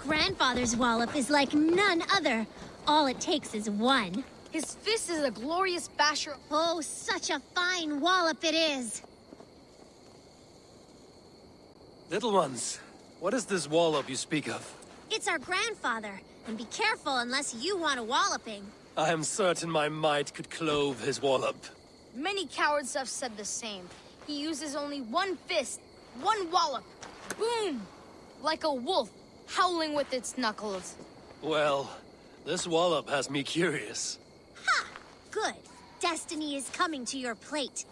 Grandfather's wallop is like none other. All it takes is one. His fist is a glorious basher. Oh, such a fine wallop it is. Little ones, what is this wallop you speak of? It's our grandfather, and be careful unless you want a walloping. I am certain my might could clove his wallop. Many cowards have said the same. He uses only one fist, one wallop. Boom! Like a wolf, howling with its knuckles. Well, this wallop has me curious. Ha! Good. Destiny is coming to your plate.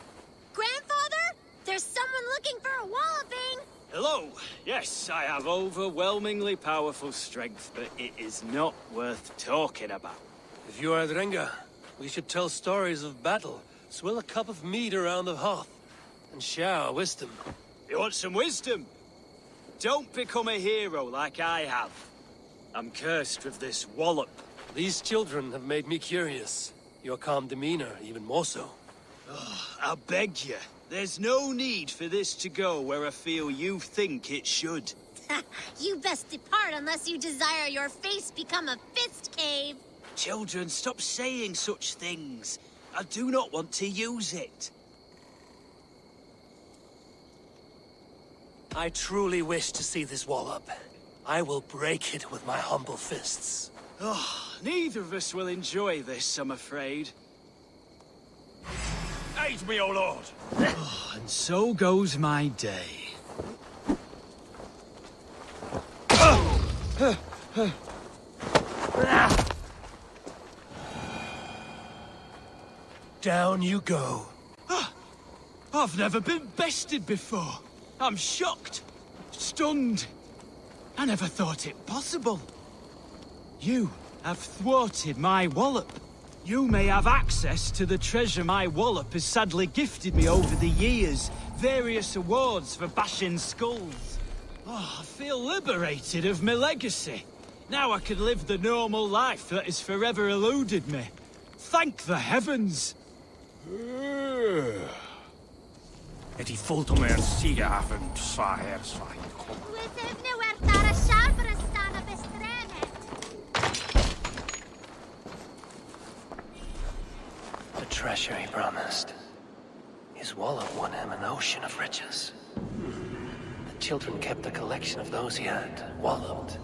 Grandfather, there's someone looking for a walloping. Hello. Yes, I have overwhelmingly powerful strength, but it is not worth talking about. If you are Drenga, we should tell stories of battle, swill a cup of mead around the hearth, and share our wisdom. You want some wisdom? Don't become a hero like I have. I'm cursed with this wallop. These children have made me curious. Your calm demeanor, even more so. I beg you. There's no need for this to go where I feel you think it should. You best depart unless you desire your face become a fist cave. Children, stop saying such things. I do not want to use it. I truly wish to see this wallop. I will break it with my humble fists. Oh, neither of us will enjoy this, I'm afraid. Aid me, O Lord! Oh, and so goes my day. Down you go. I've never been bested before. I'm shocked. Stunned. I never thought it possible. You have thwarted my wallop. You may have access to the treasure my wallop has sadly gifted me over the years. Various awards for bashing skulls. Oh, I feel liberated of my legacy. Now I can live the normal life that has forever eluded me. Thank the heavens. Het die voelt om er sigaven zwaar. The treasure he promised. His wallop won him an ocean of riches. The children kept a collection of those he had walloped.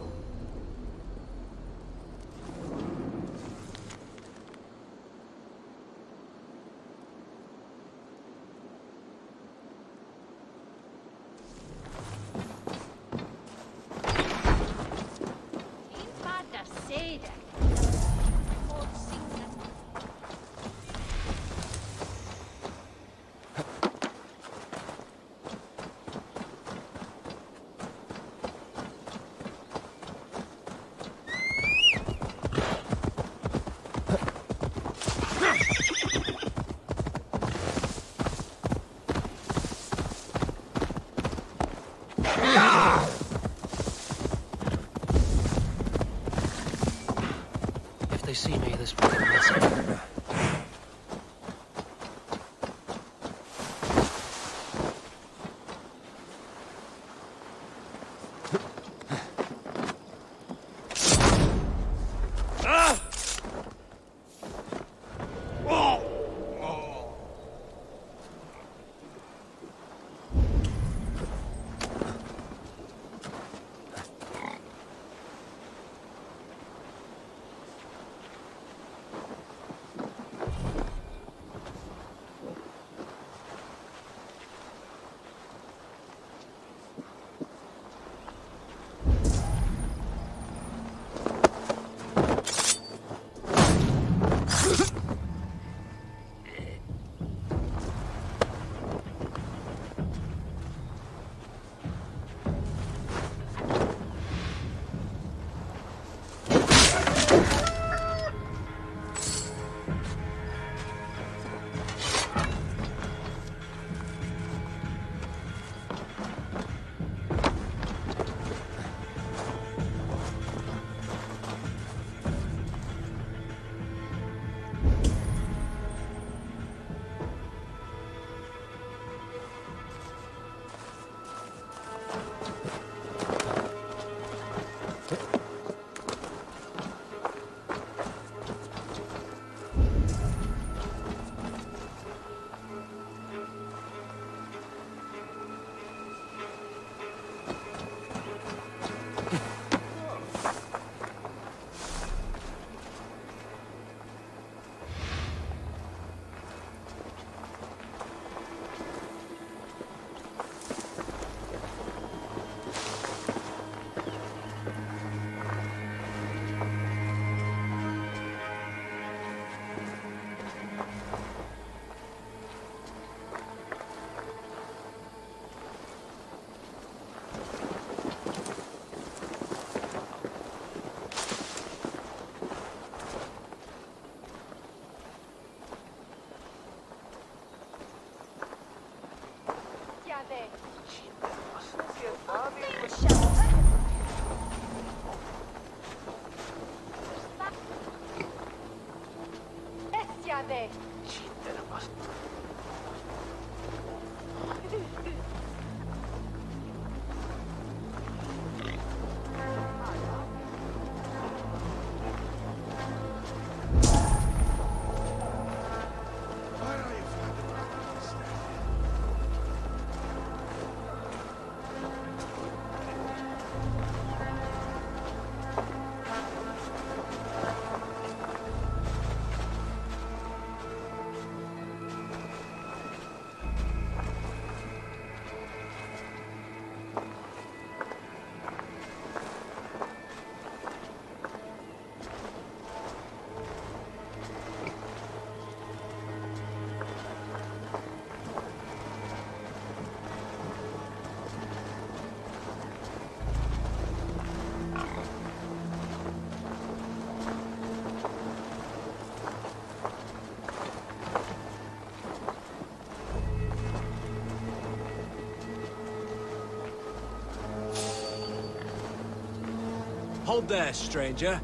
Hold there, stranger.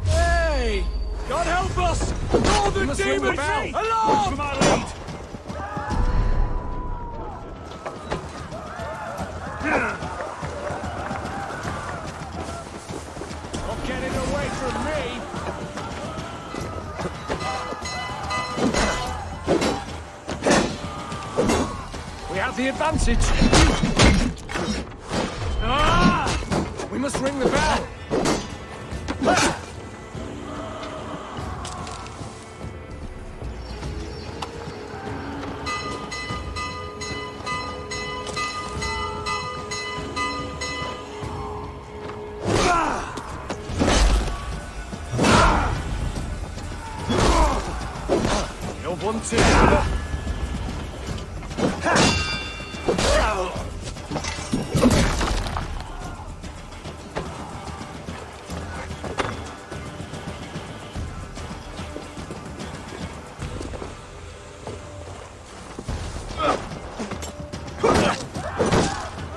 Hey! God help us! All the demons! Alarm! For my lead. Not getting away from me! We have the advantage! We must ring the bell! You're one too.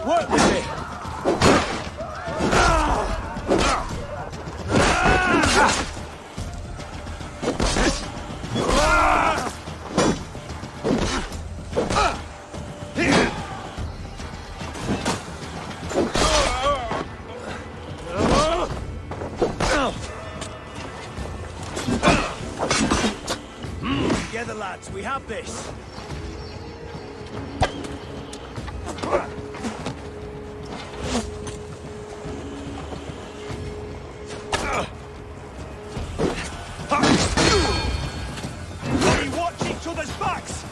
Work with me! together, lads. We have this. We watch each other's backs.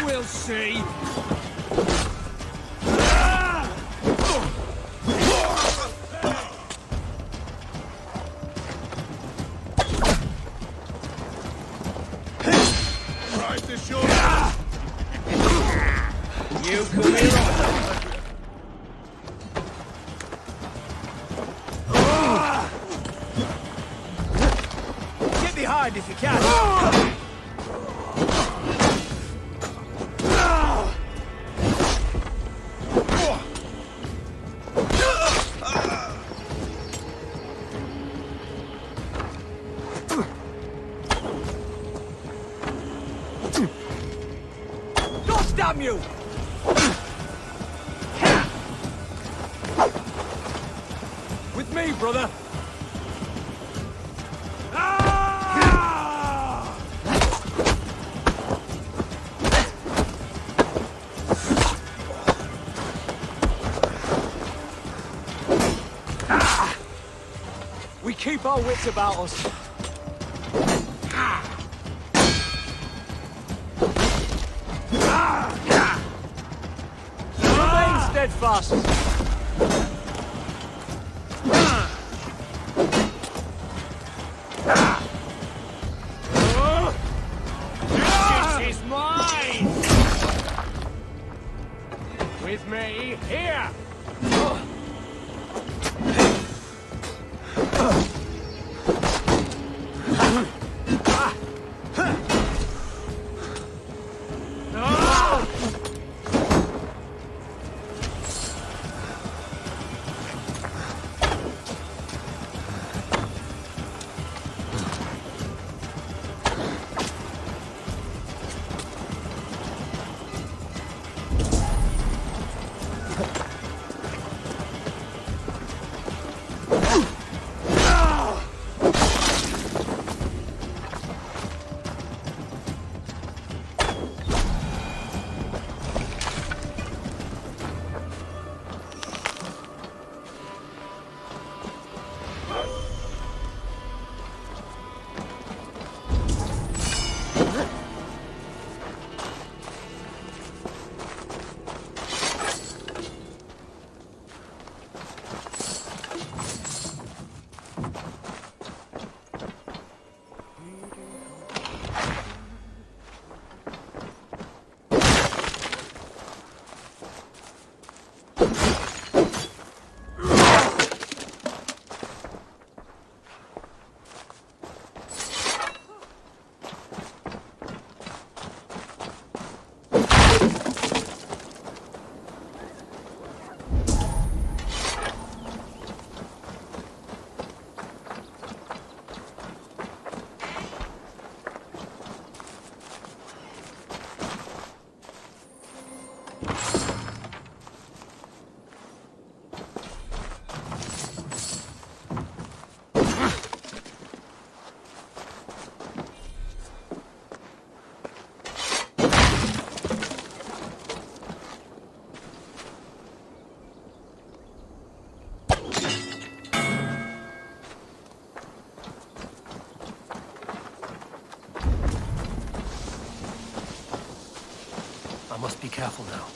We'll see. Rise to shore. You come here. Get behind if you can. Damn you! With me, brother! We keep our wits about us. Remain steadfast. This is mine! With me, here! I must be careful now.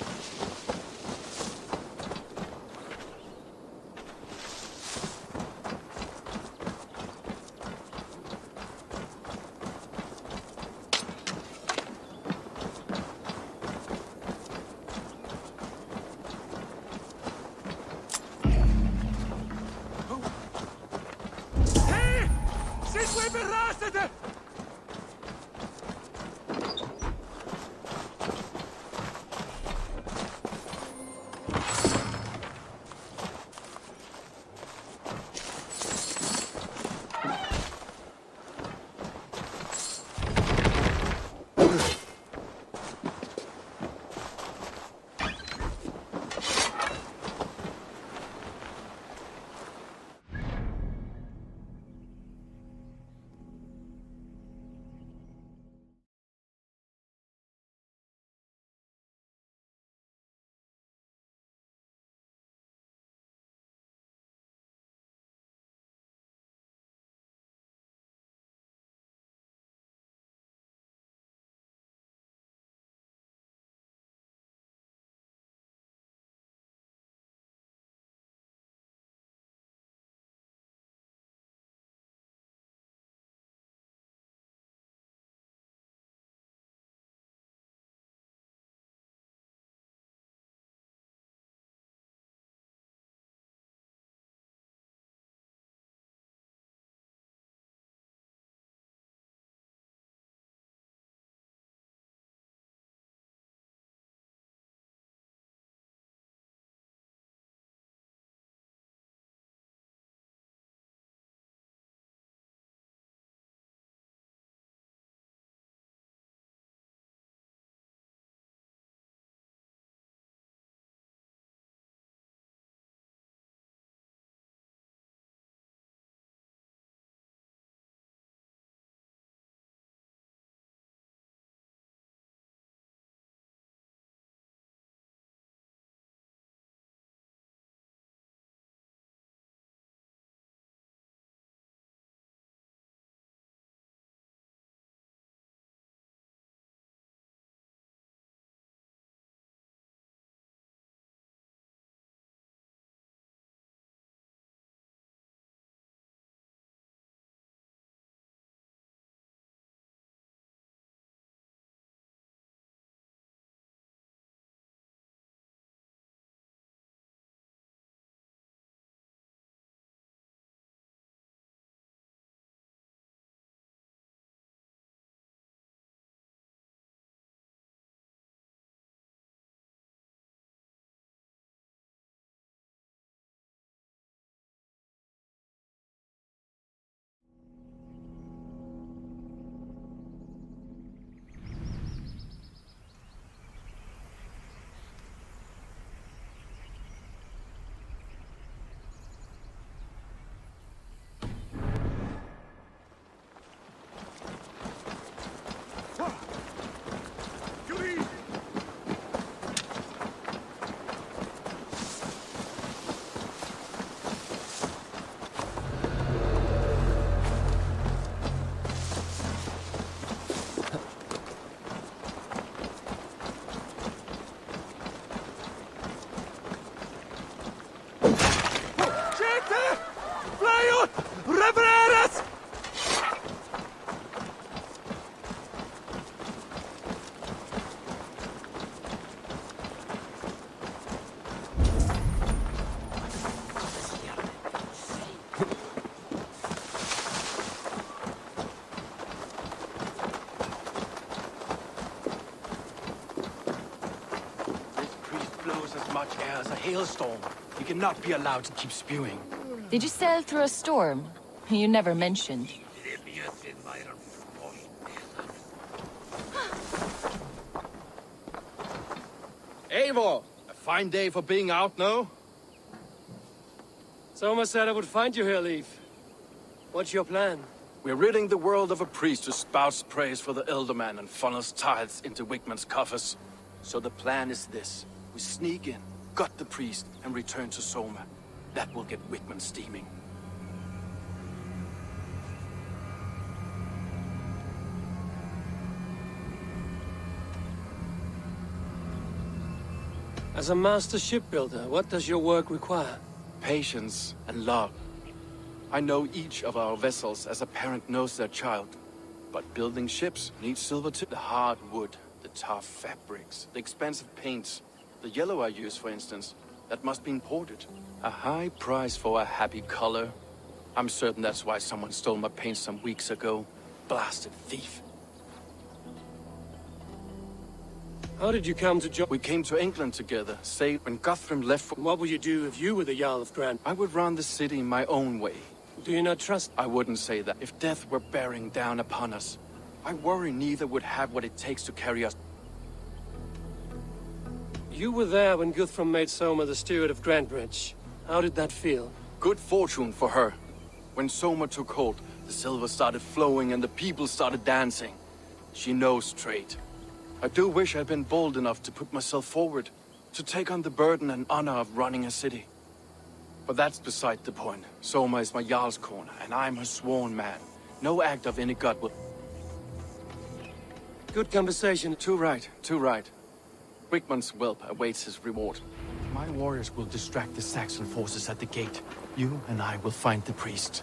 Gente! Flyut! Revereras! Much air as a hailstorm. He cannot be allowed to keep spewing. Did you sail through a storm? You never mentioned. Eivor! A fine day for being out, no? Soma said I would find you here, Leaf. What's your plan? We're ridding the world of a priest who spouts praise for the Elderman and funnels tithes into Wigman's coffers. So the plan is this. We sneak in, gut the priest, and return to Soma. That will get Wigman steaming. As a master shipbuilder, what does your work require? Patience and love. I know each of our vessels as a parent knows their child. But building ships needs silver too. The hard wood, the tough fabrics, the expensive paints. The yellow I use, for instance, that must be imported. A high price for a happy color. I'm certain that's why someone stole my paint some weeks ago. Blasted thief. How did you come to join? We came to England together, say when Guthrum left for... What would you do if you were the Jarl of Grand? I would run the city my own way. Do you not trust? I wouldn't say that. If death were bearing down upon us, I worry neither would have what it takes to carry us. You were there when Guthrum made Soma the steward of Grandbridge. How did that feel? Good fortune for her. When Soma took hold, the silver started flowing and the people started dancing. She knows trade. I do wish I'd been bold enough to put myself forward, to take on the burden and honor of running a city. But that's beside the point. Soma is my Jarl's corner, and I'm her sworn man. No act of any god will... Good conversation. Too right, too right. Wigman's whelp awaits his reward. My warriors will distract the Saxon forces at the gate. You and I will find the priest.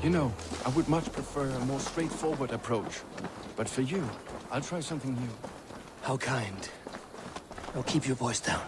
You know, I would much prefer a more straightforward approach. But for you, I'll try something new. How kind. Now keep your voice down.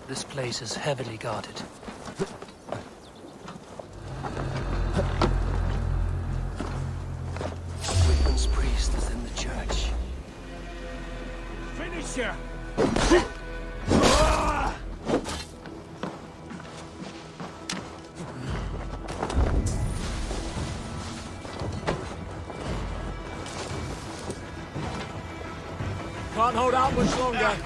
This place is heavily guarded. Wigman's priest is in the church. Finish her! Can't hold out much longer.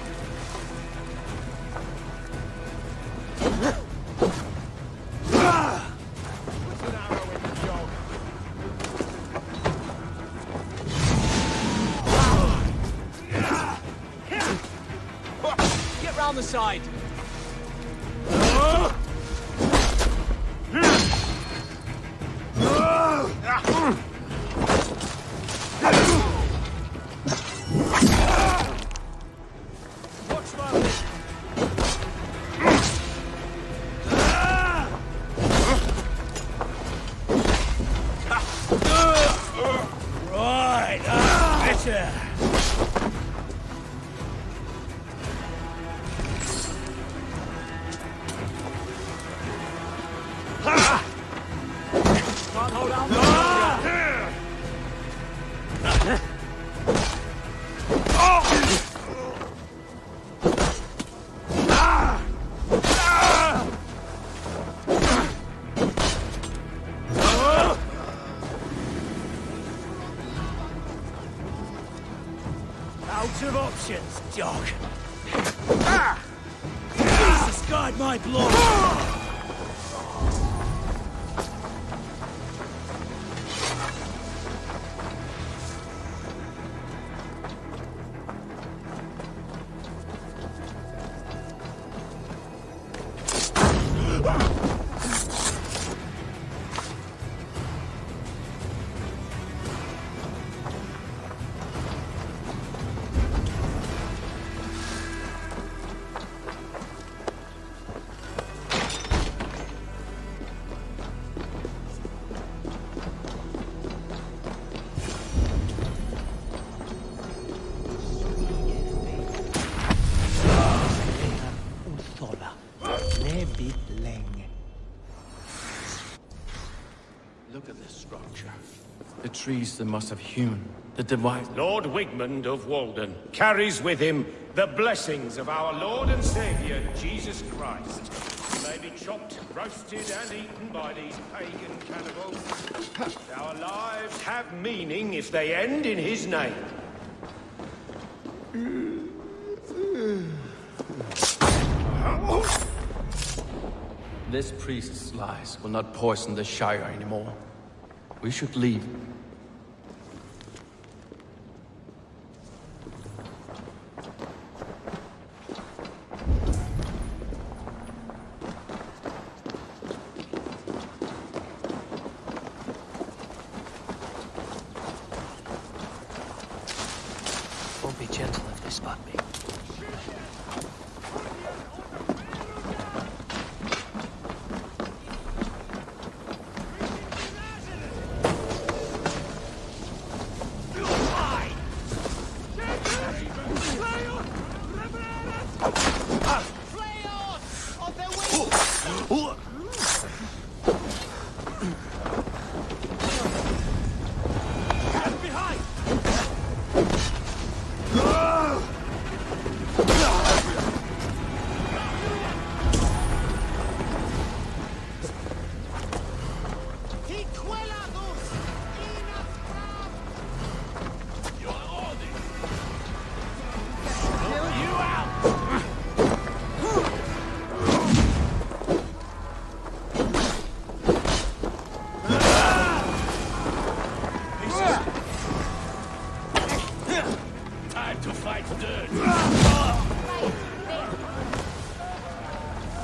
Get round the side. hold out longer. Out of options, dog. Jesus, guide my blood. Look at this structure. The trees they must have hewn. The divine... Lord Wigmund of Walden carries with him the blessings of our Lord and Savior, Jesus Christ. He may be chopped, roasted, and eaten by these pagan cannibals. Our lives have meaning if they end in his name. This priest's lies will not poison the Shire anymore. We should leave. Won't be gentle if they spot me.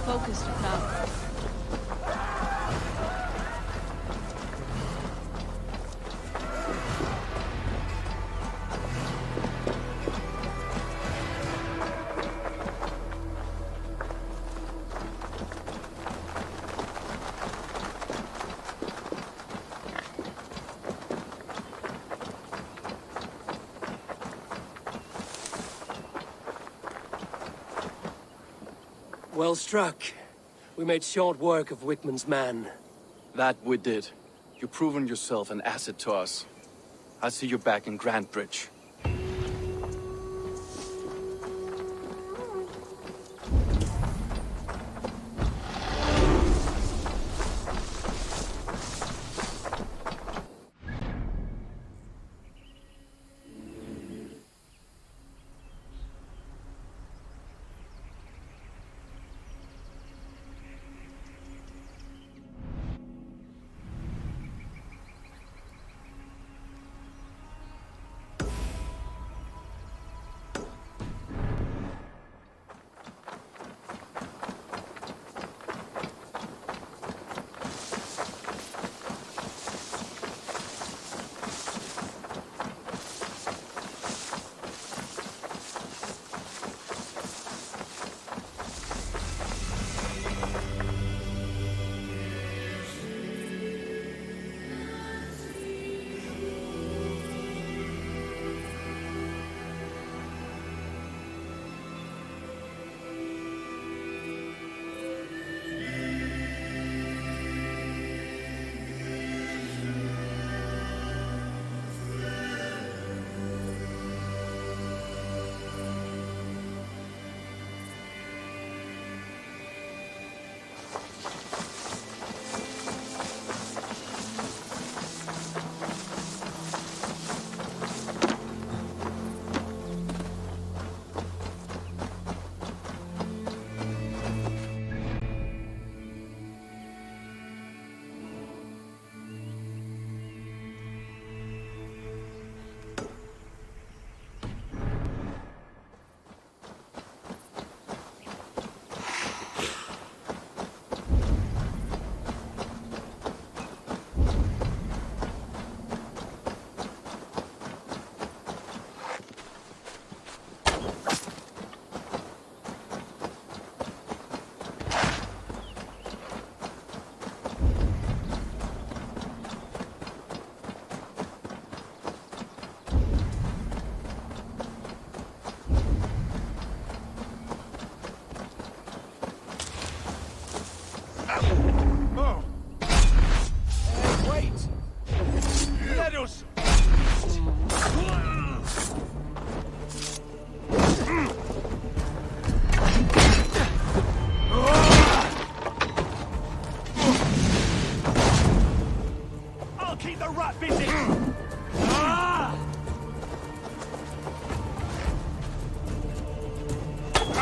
Focused now. Well struck. We made short work of Wickman's man. That we did. You've proven yourself an asset to us. I'll see you back in Grantbridge.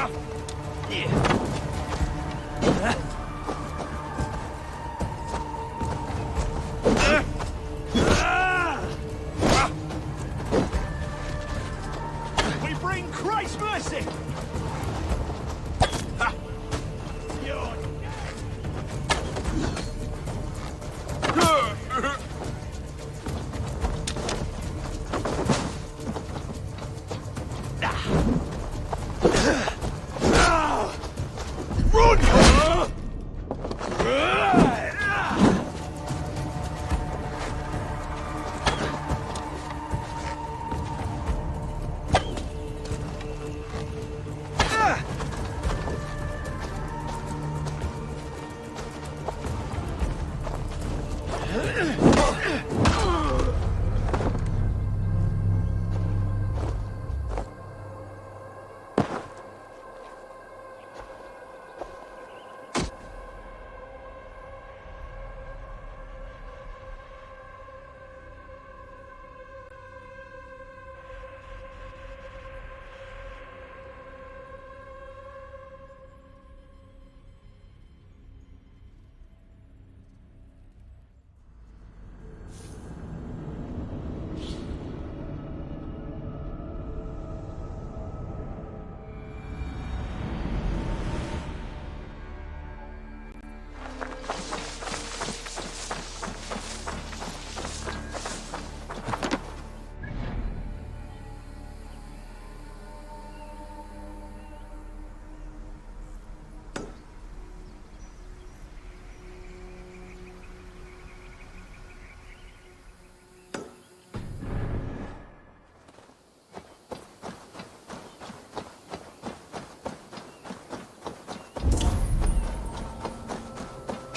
We bring Christ's mercy!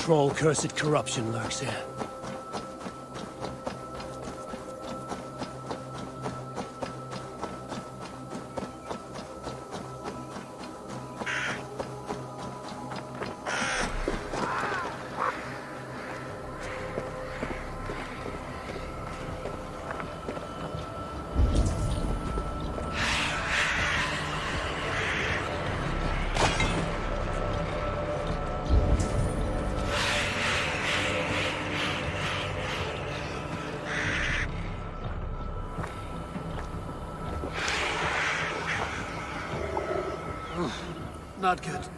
Troll-cursed corruption lurks here. Not good.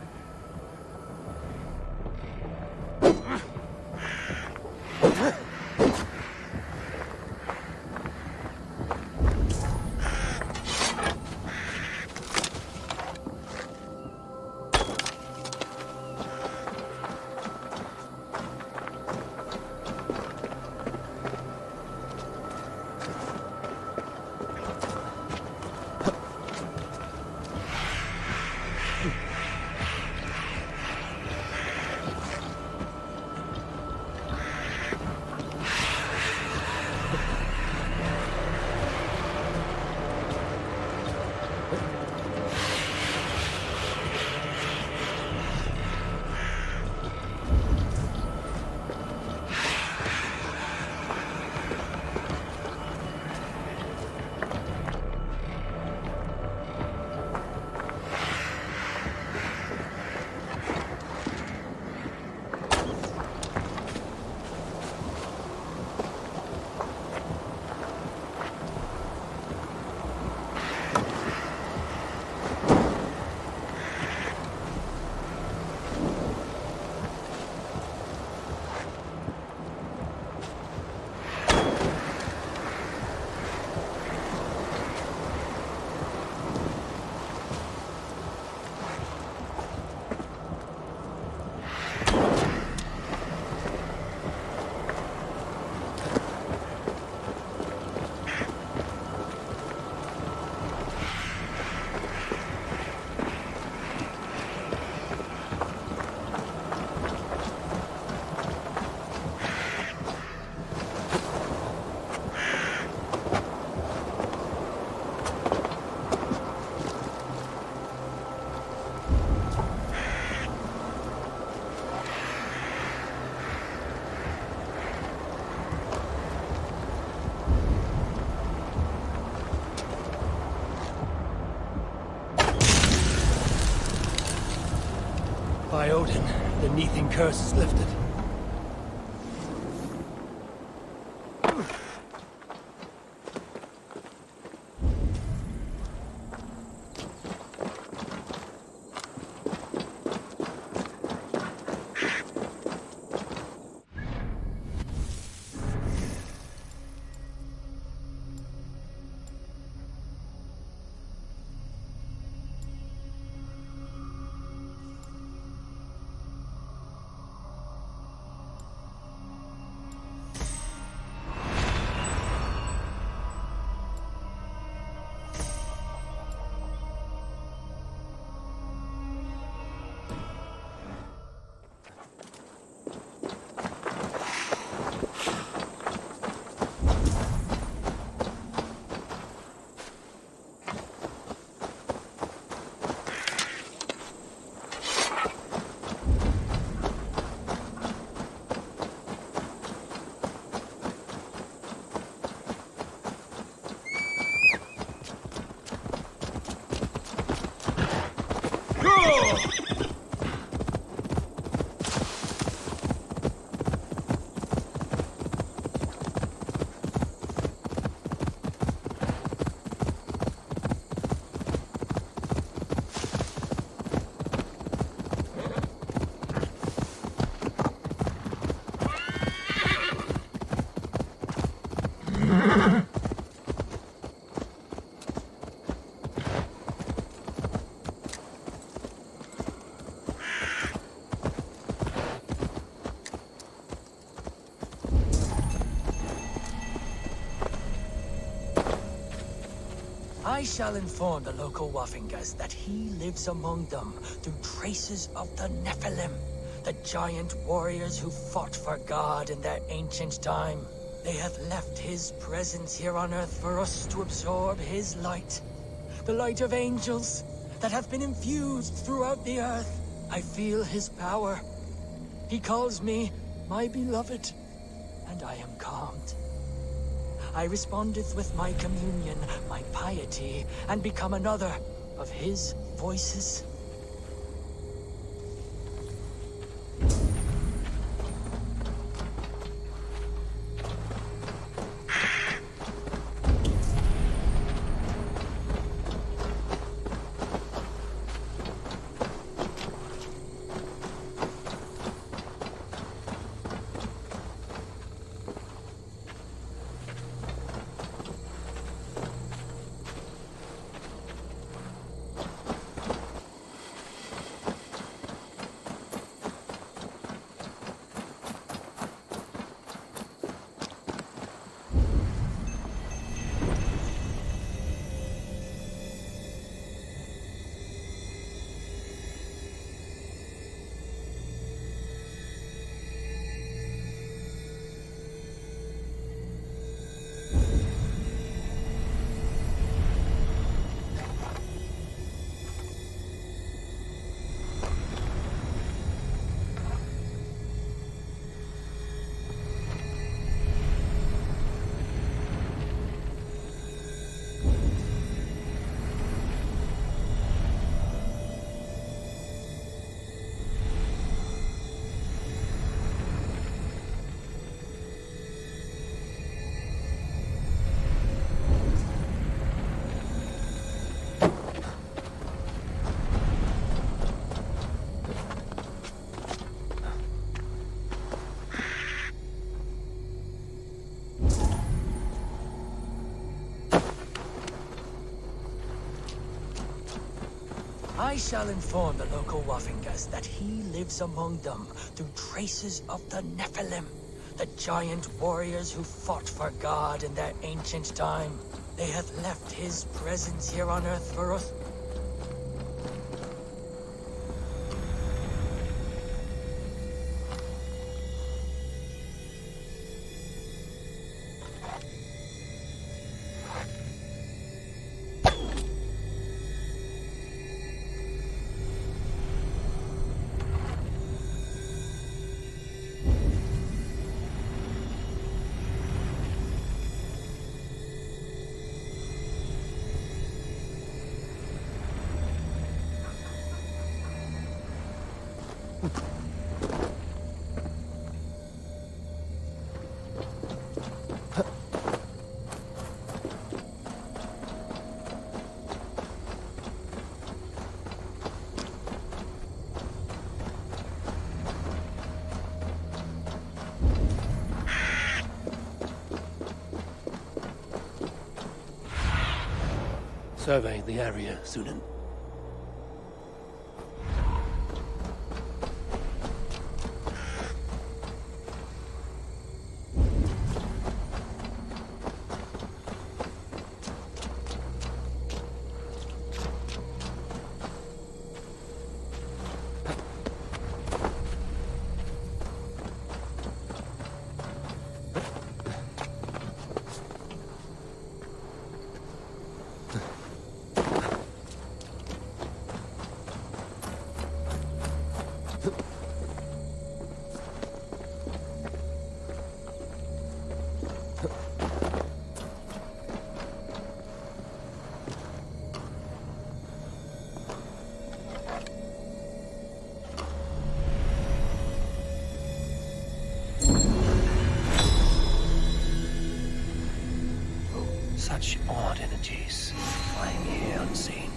By Odin, the Neething curse is lifted. I shall inform the local Waffingas that he lives among them through traces of the Nephilim, the giant warriors who fought for God in their ancient time. They have left his presence here on Earth for us to absorb his light, the light of angels that have been infused throughout the Earth. I feel his power. He calls me my beloved, and I am calmed. I respondeth with my communion, my piety, and become another of his voices. I shall inform the local Waffingas that he lives among them through traces of the Nephilim, the giant warriors who fought for God in their ancient time. They have left his presence here on Earth for us. Survey the area, Sunan. Such odd energies, flying here unseen.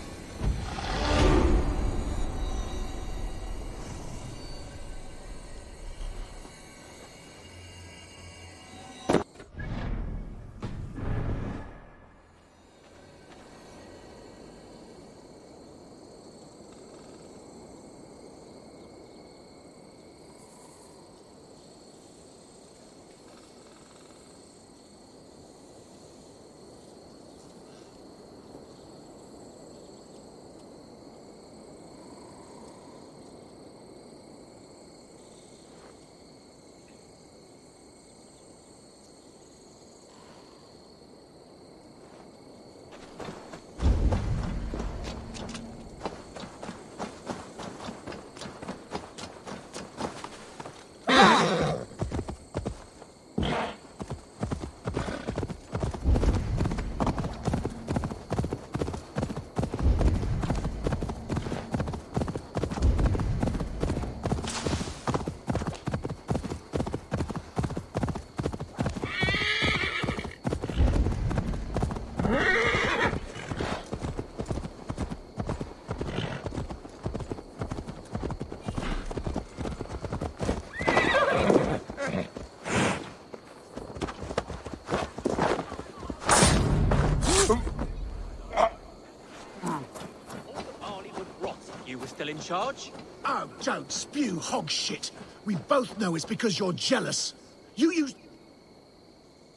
In charge? Oh, don't spew hog shit. We both know it's because you're jealous. You used...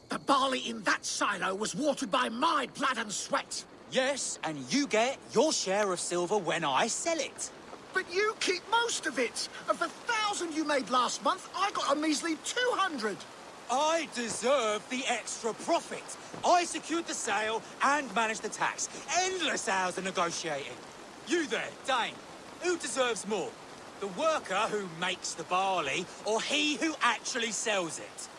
The barley in that silo was watered by my blood and sweat. Yes, and you get your share of silver when I sell it. But you keep most of it. Of the 1,000 you made last month, I got a measly 200. I deserve the extra profit. I secured the sale and managed the tax. Endless hours of negotiating. You there, Dane. Who deserves more? The worker who makes the barley, or he who actually sells it?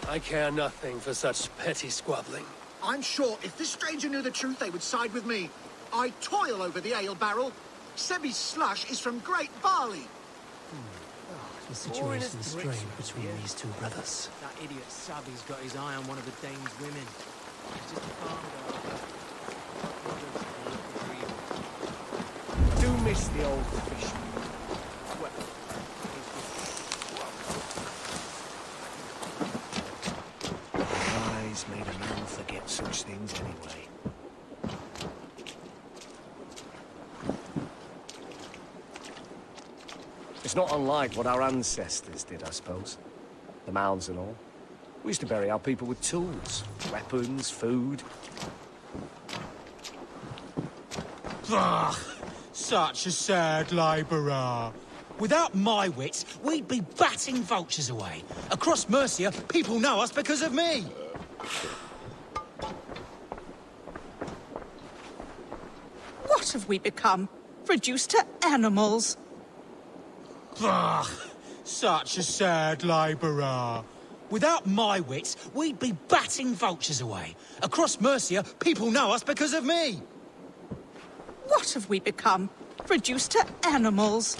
I care nothing for such petty squabbling. I'm sure if this stranger knew the truth, they would side with me. I toil over the ale barrel. Sebi's slush is from great barley. The situation is strained between these two brothers. That idiot Sabi's got his eye on one of the Dane's women. He's just a farm girl. Do miss the old fish. Eyes made a man forget such things anyway. It's not unlike what our ancestors did, I suppose. The mounds and all. We used to bury our people with tools, weapons, food. Ugh, such a sad labourer. Without my wits, we'd be batting vultures away. Across Mercia, people know us because of me. What have we become? Reduced to animals? Ugh, Such a sad labourer. Without my wits, we'd be batting vultures away. Across Mercia, people know us because of me. What have we become? Reduced to animals.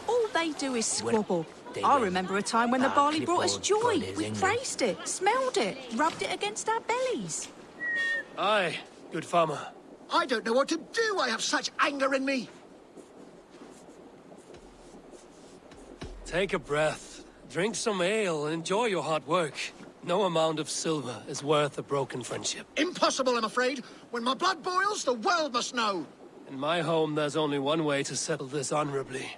All they do is squabble. I remember a time when the barley brought us joy. We praised it, smelled it, rubbed it against our bellies. Aye, good farmer. I don't know what to do. I have such anger in me. Take a breath, drink some ale, and enjoy your hard work. No amount of silver is worth a broken friendship. Impossible, I'm afraid. When my blood boils, the world must know. In my home, there's only one way to settle this honorably.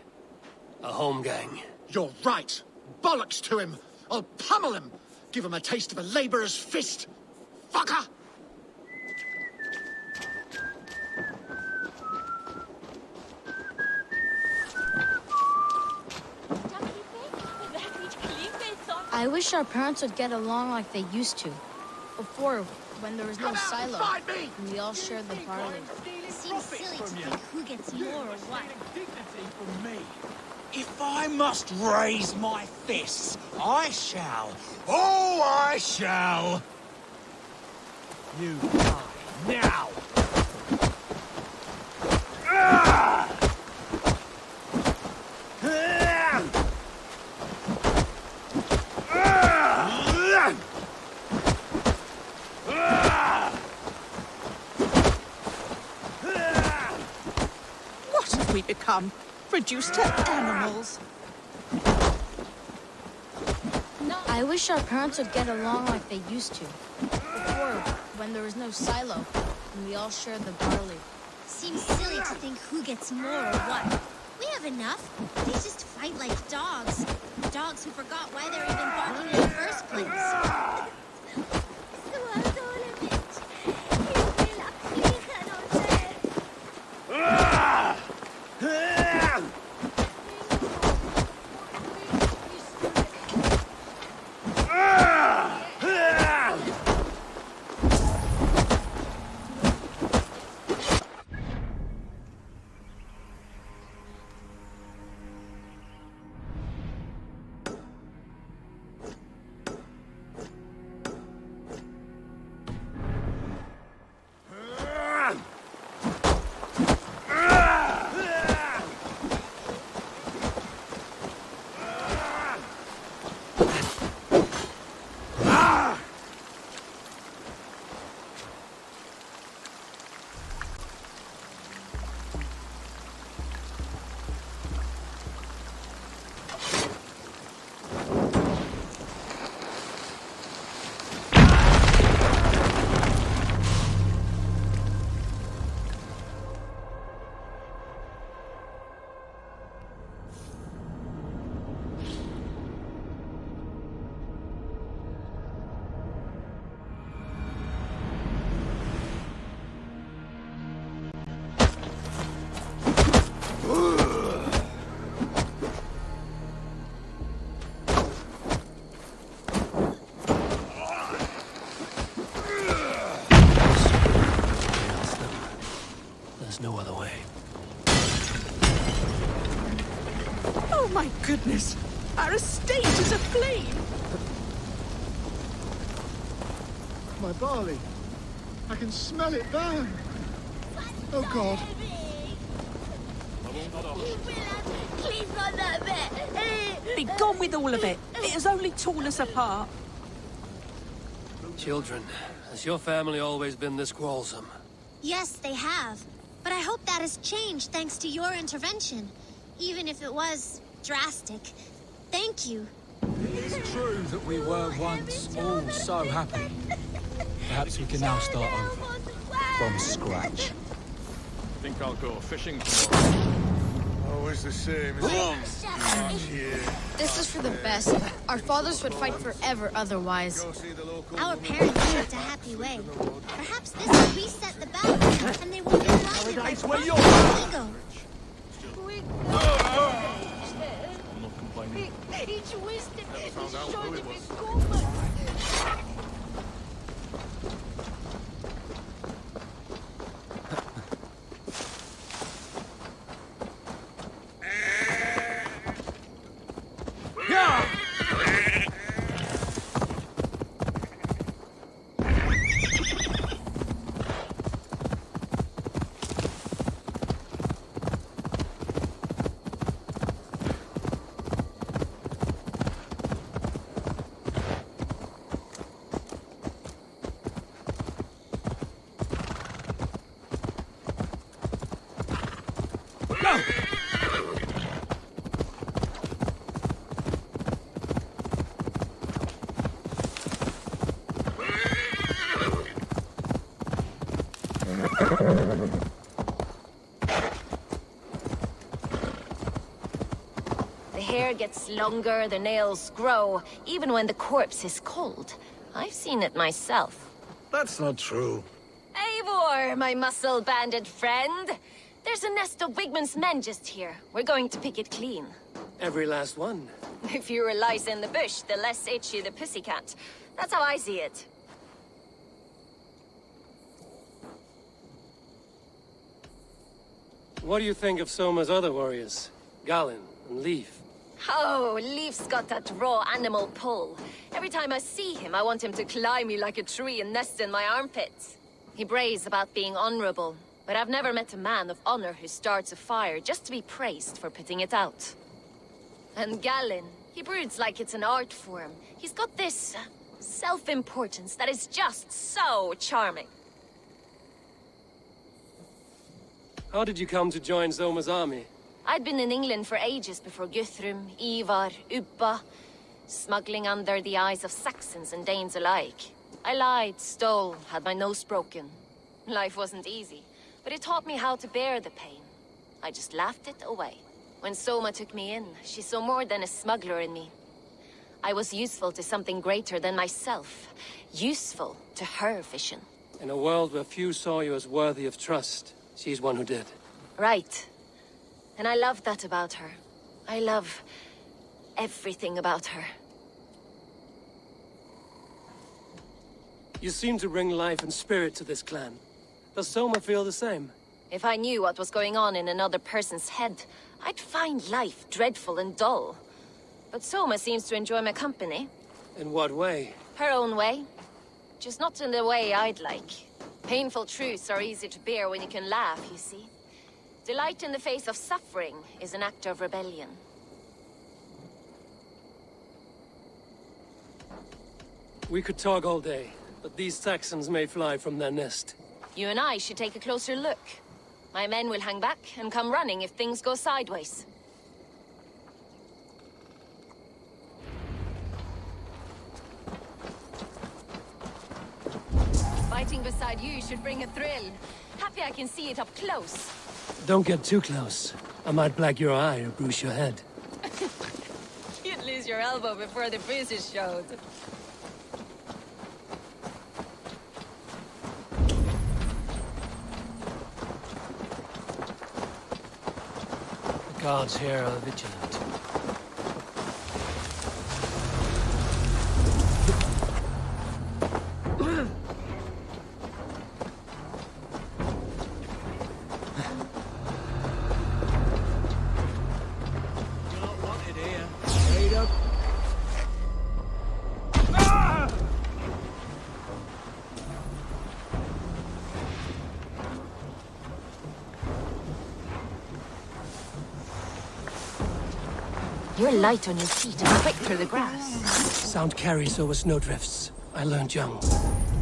A home gang. You're right. Bollocks to him. I'll pummel him. Give him a taste of a labourer's fist. Fucker! I wish our parents would get along like they used to. Before, when there was no silo, and we all shared the barley. Seems silly to think who gets more or what. If I must raise my fists, I shall. Oh, I shall. You die now. What have we become? Reduced to animals. I wish our parents would get along like they used to. Before, when there was no silo, and we all shared the barley. Seems silly to think who gets more or what. We have enough. They just fight like dogs. Dogs who forgot why they're even barking in the first place. No other way. Oh my goodness! Our estate is aflame! My barley. I can smell it burn. Oh, God. Be gone with all of it. It has only torn us apart. Children, has your family always been this quarrelsome? Yes, they have. But I hope that has changed thanks to your intervention. Even if it was drastic. Thank you. It's true that we were once all so happy. Perhaps we can now start over. From scratch. I think I'll go fishing tomorrow. Always the same, isn't it? This is for the best. Our fathers would fight forever otherwise. Our parents lived a happy way. Perhaps this will reset the balance, and they will be blinded by ego. I'm not complaining. Never found out who it was. The hair gets longer, the nails grow, even when the corpse is cold. I've seen it myself. That's not true. Eivor, my muscle-banded friend. There's a nest of Wigman's men just here. We're going to pick it clean. Every last one. The fewer lice in the bush, the less itchy the pussycat. That's how I see it. What do you think of Soma's other warriors? Galen and Leaf? Oh, Leaf's got that raw animal pull. Every time I see him, I want him to climb me like a tree and nest in my armpits. He brays about being honorable, but I've never met a man of honor who starts a fire just to be praised for putting it out. And Galen, he broods like it's an art form. He's got this self-importance that is just so charming. How did you come to join Soma's army? I'd been in England for ages before Guthrum, Ivar, Ubba, smuggling under the eyes of Saxons and Danes alike. I lied, stole, had my nose broken. Life wasn't easy, but it taught me how to bear the pain. I just laughed it away. When Soma took me in, she saw more than a smuggler in me. I was useful to something greater than myself. Useful to her vision. In a world where few saw you as worthy of trust, she's one who did. Right. And I love that about her. I love everything about her. You seem to bring life and spirit to this clan. Does Soma feel the same? If I knew what was going on in another person's head, I'd find life dreadful and dull. But Soma seems to enjoy my company. In what way? Her own way. Just not in the way I'd like. Painful truths are easy to bear when you can laugh, you see. Delight in the face of suffering is an act of rebellion. We could talk all day, but these Saxons may fly from their nest. You and I should take a closer look. My men will hang back and come running if things go sideways. Fighting beside you should bring a thrill. Happy I can see it up close. Don't get too close. I might black your eye or bruise your head. You'd lose your elbow before the bruises showed. The guards here are vigilant. You're light on your feet and quick through the grass. Sound carries over snowdrifts. I learned young.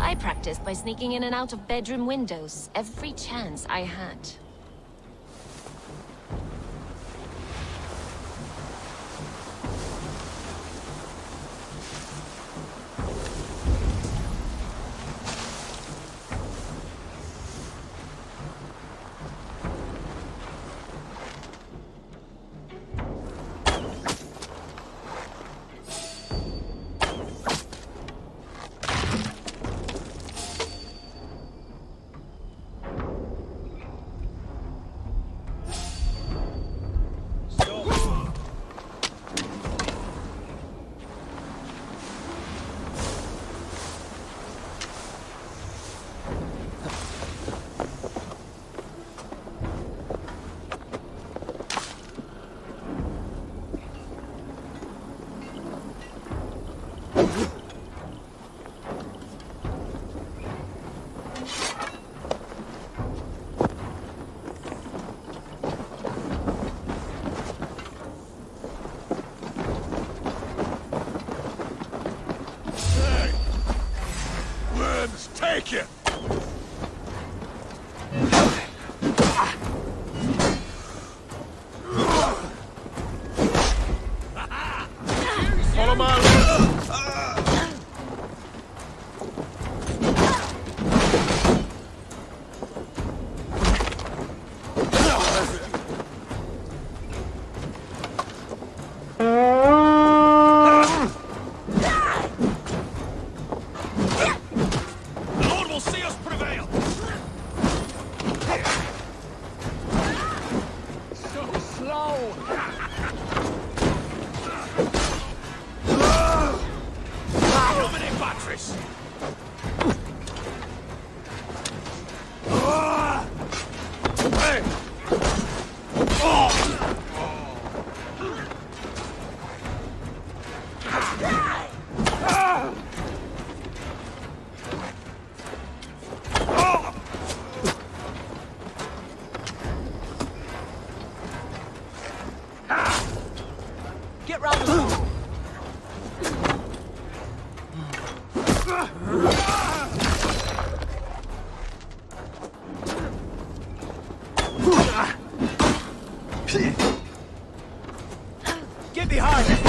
I practiced by sneaking in and out of bedroom windows every chance I had. Take you! Follow my lead! buttress! Hey! Get round the wall. Get behind it.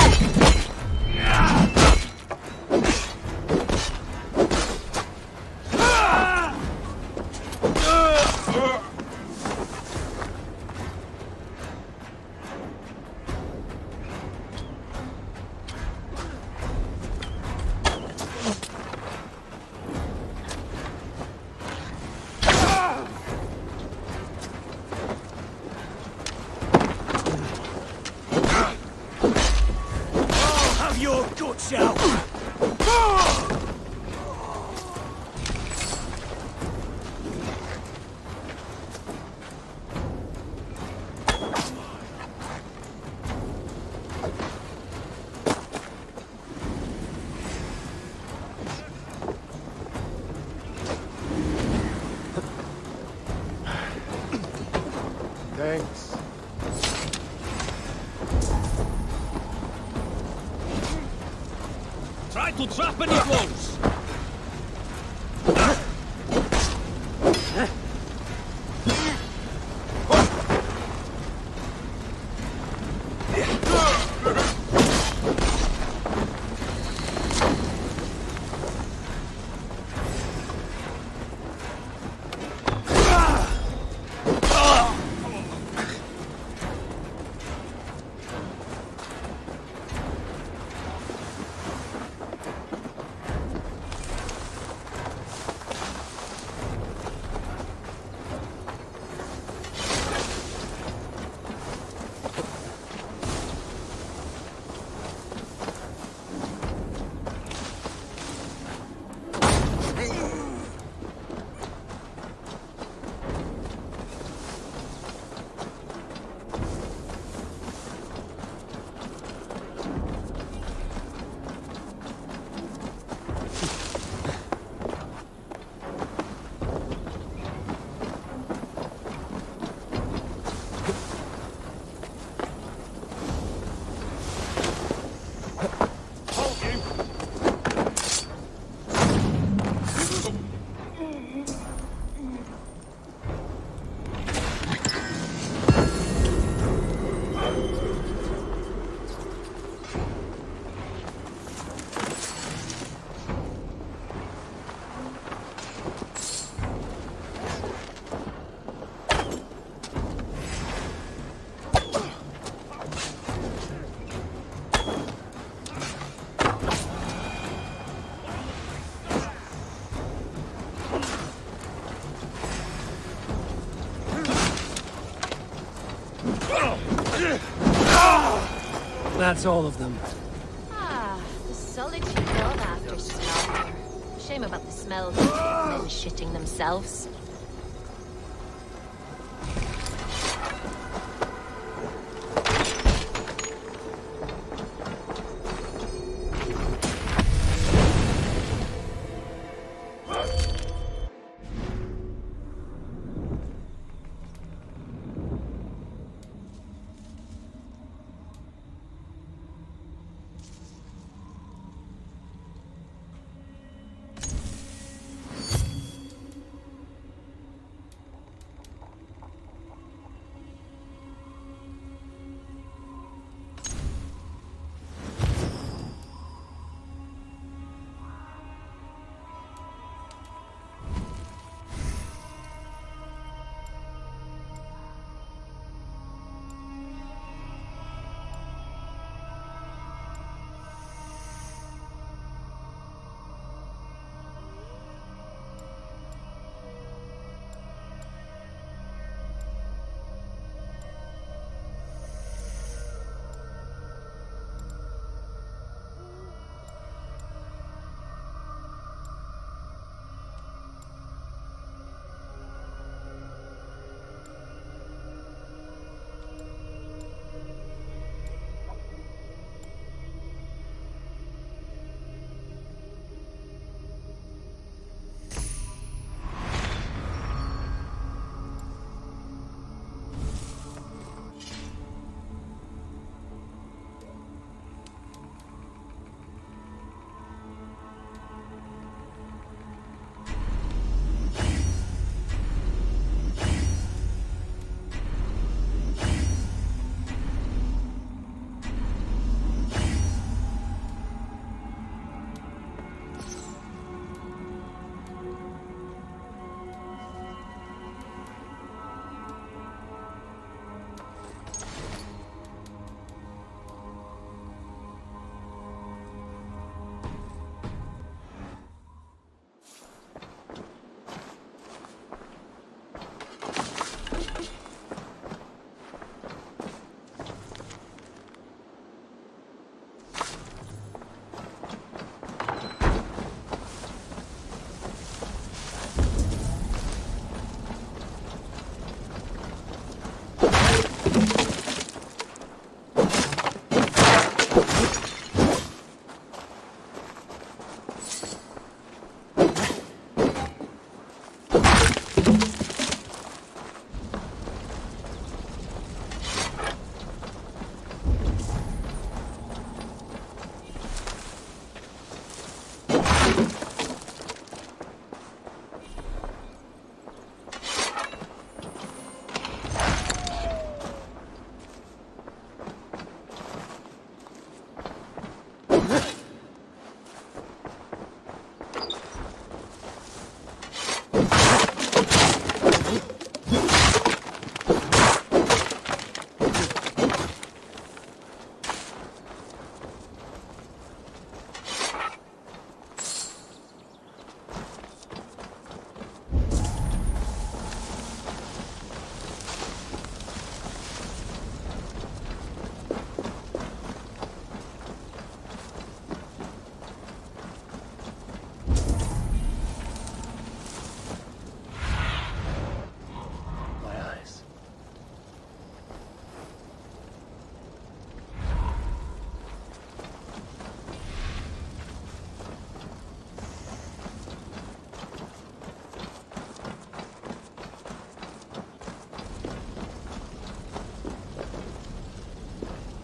Your guts out! Thanks. Try to trap any close! That's all of them. Ah, the solitude of after slaughter. Shame about the smell of men shitting themselves.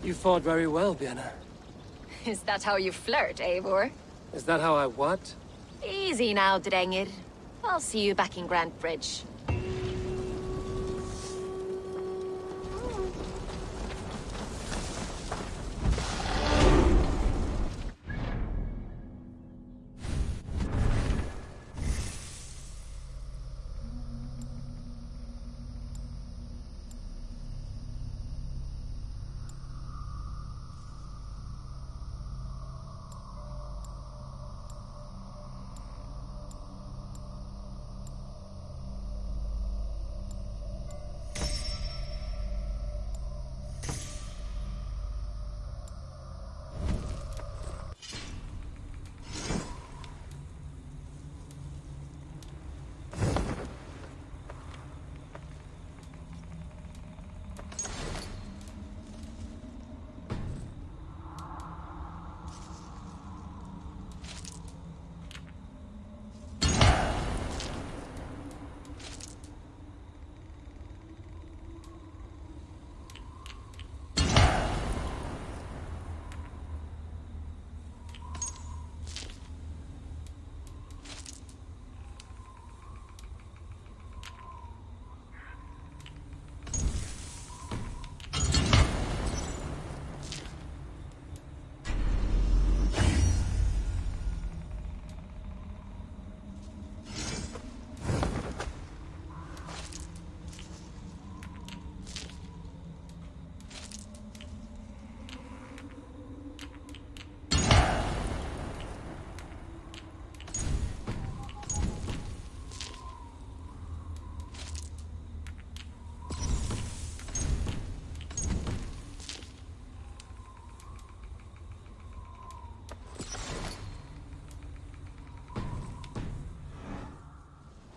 You fought very well, Vienna. Is that how you flirt, Eivor? Is that how I what? Easy now, Drengir. I'll see you back in Grand Bridge.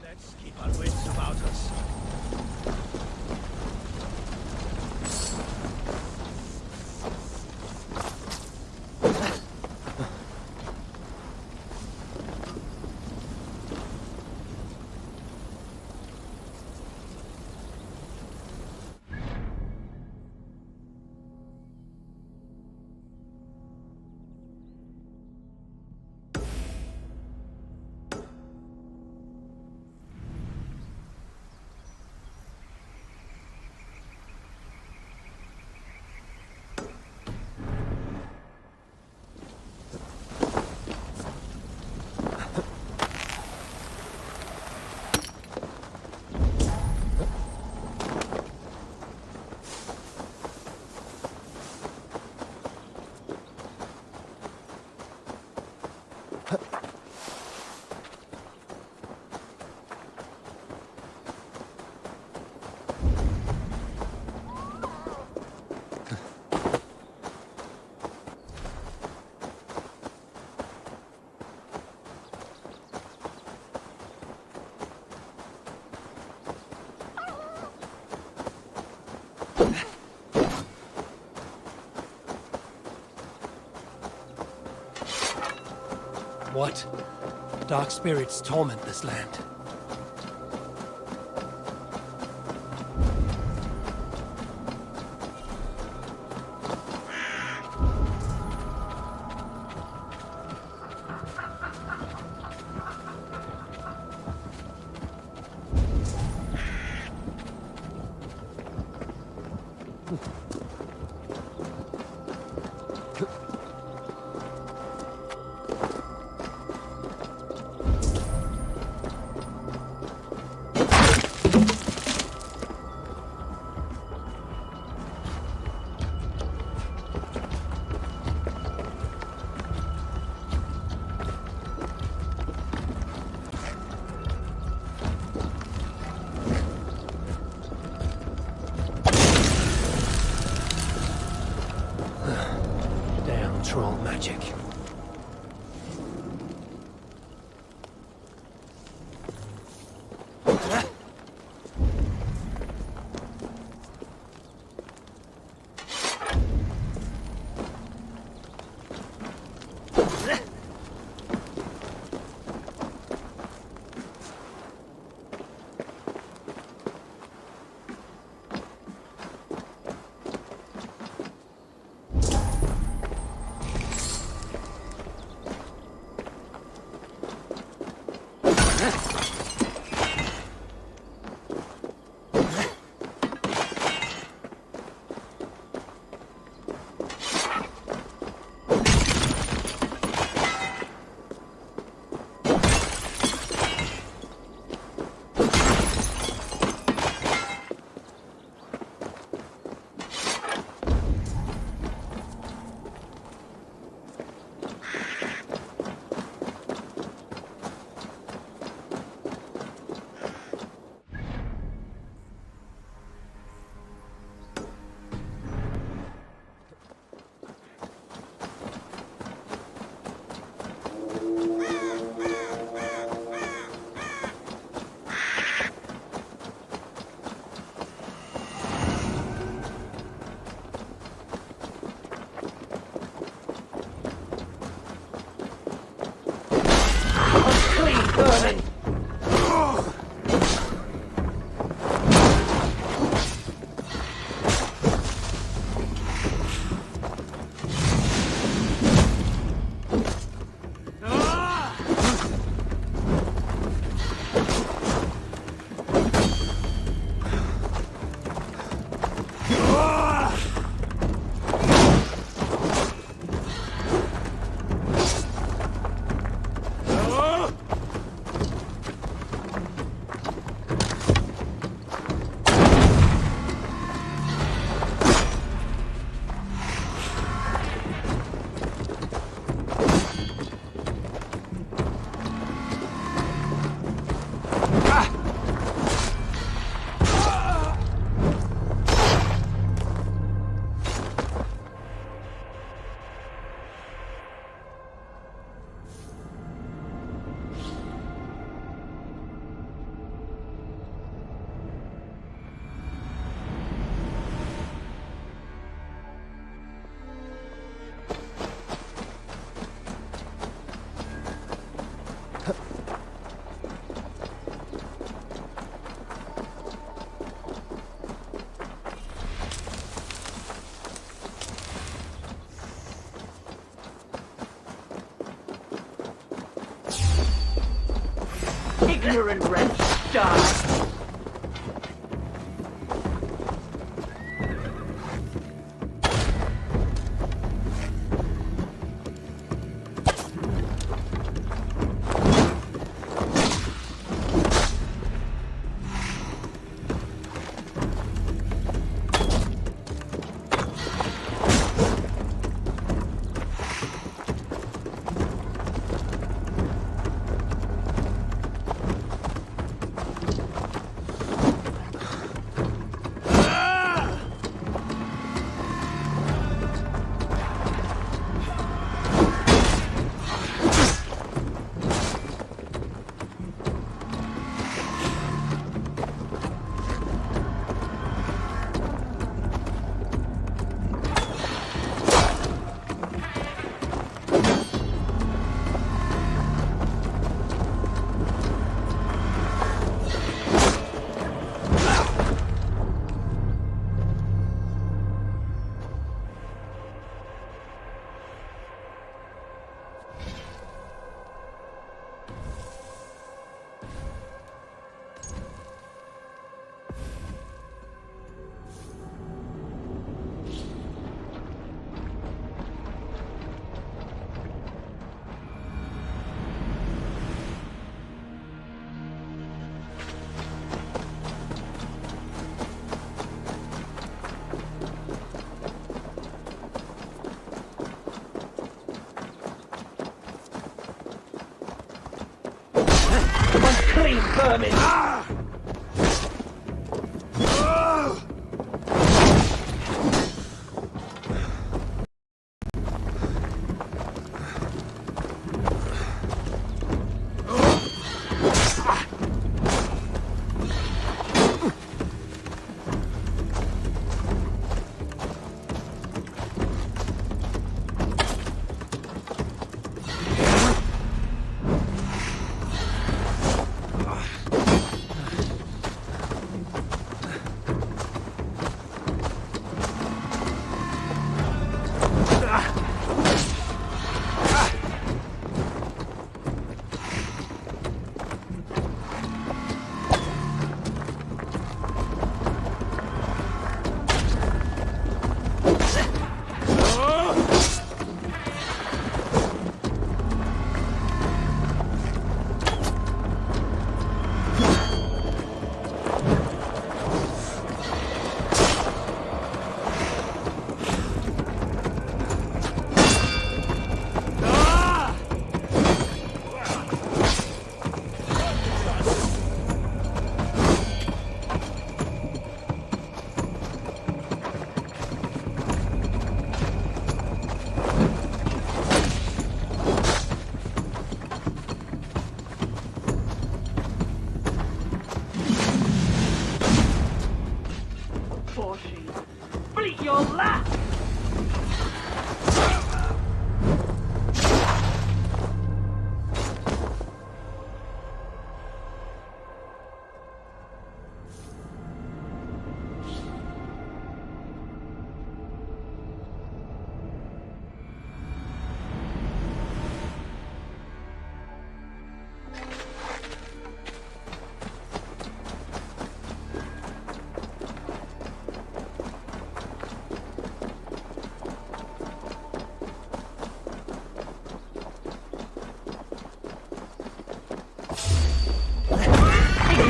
Let's keep our wits about us. What? Dark spirits torment this land. Ignorant wretch, die! Clean vermin!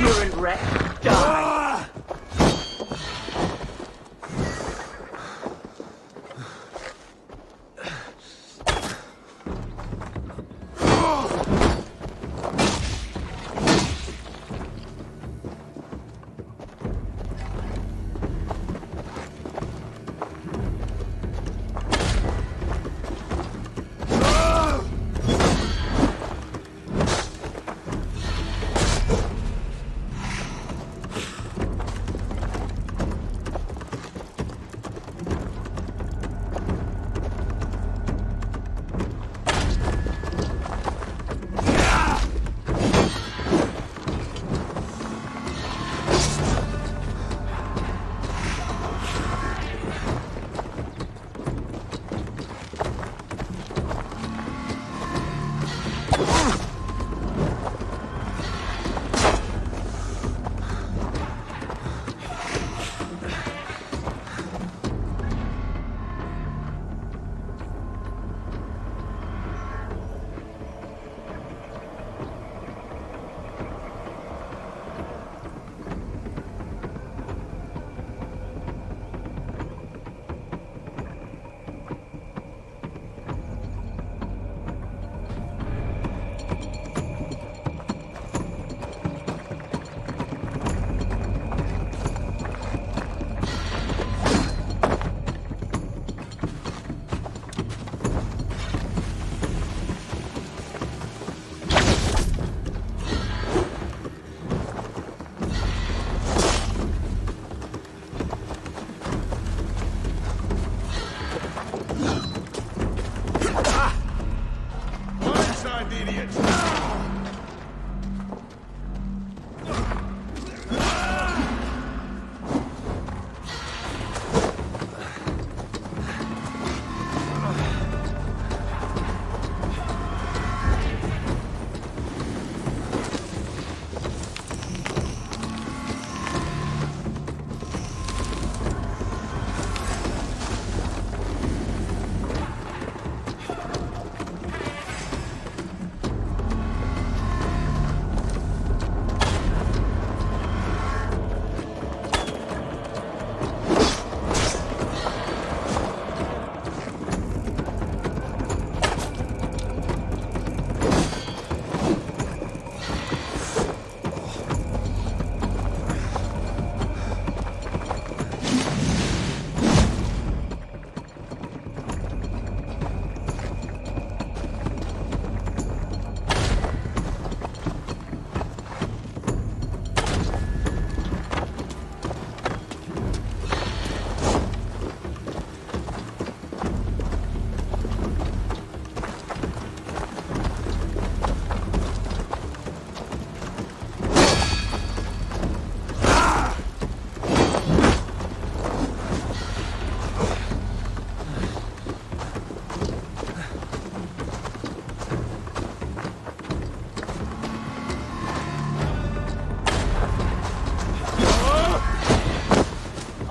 ignorant wretch, die!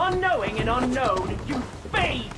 Unknowing and unknown, you fade!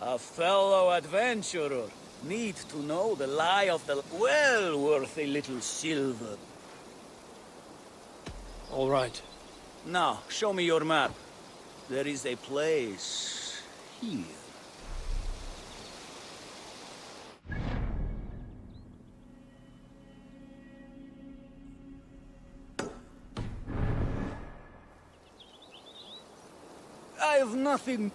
A fellow adventurer need to know the lie of the well worth a little silver. All right. Now, show me your map. There is a place here. I have nothing.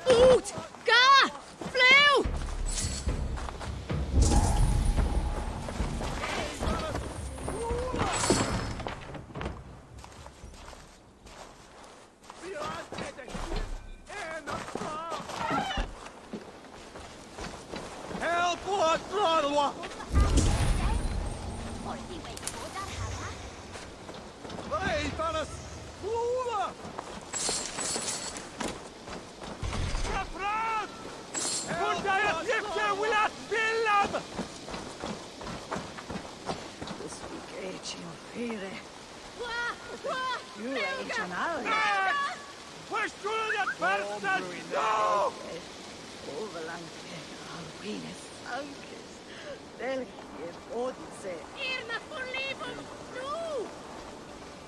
Ut! Ga! Flew! Help! What? Throttle! Hey, Thanos! Lula! Kapran! Kunde jag tycka vill spilla! Where's Julian Persson? No! Irna får livet! Nu!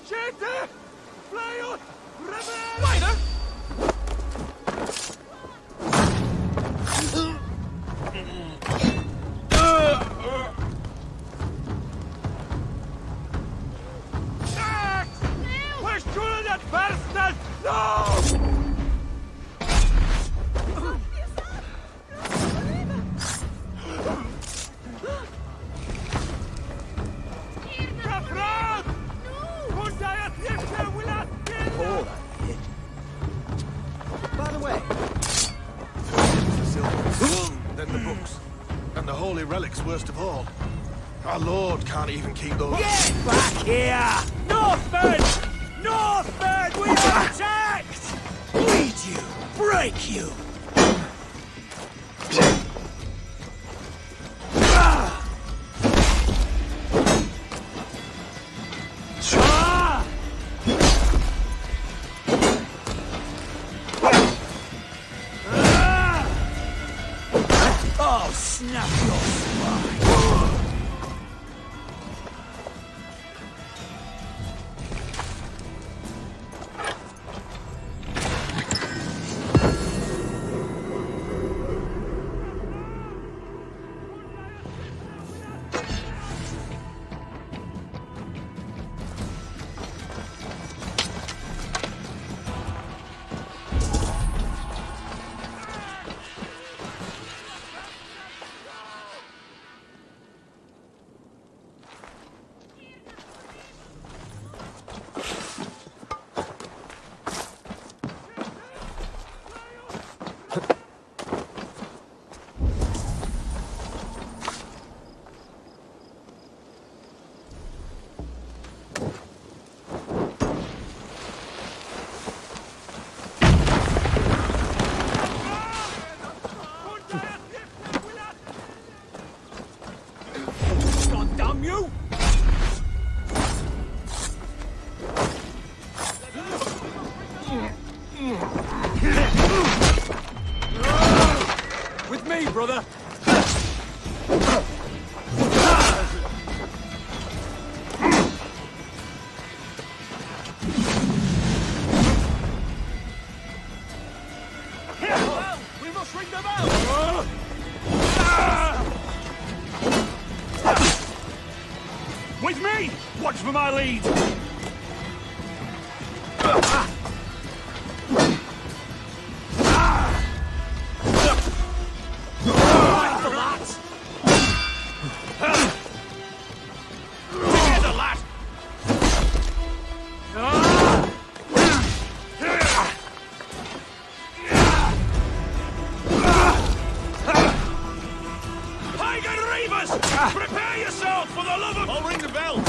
Shete! Fly ut! Rebel! Spider! Where's Julian Persson? No! relics worst of all. Our Lord can't even keep those... Get back here! Northman! Northman, we are attacked! Bleed you! Break you! Oh, snap your spine! Brother! We must ring them out! With me! Watch for my lead! Prepare yourself for the love of... I'll ring the bell!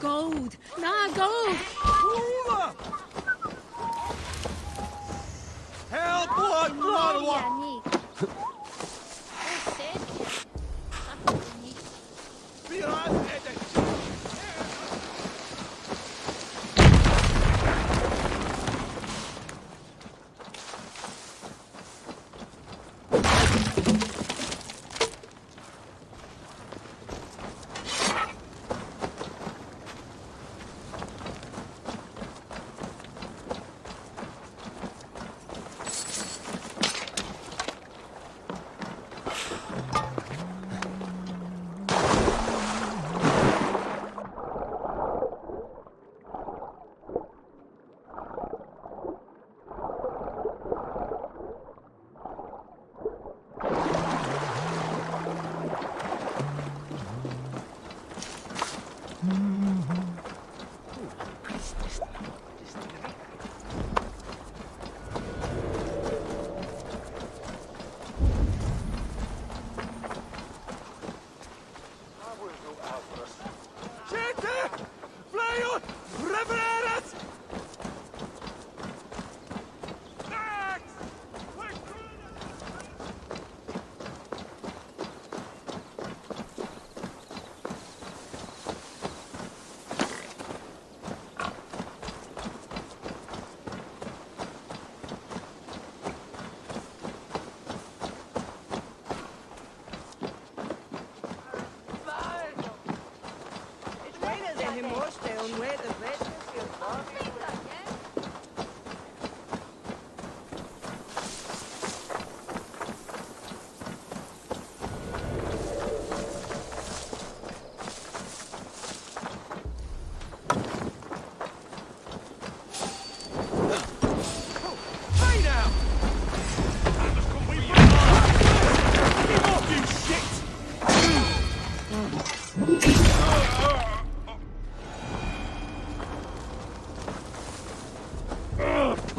Gold! Nah, gold! Help! Blood!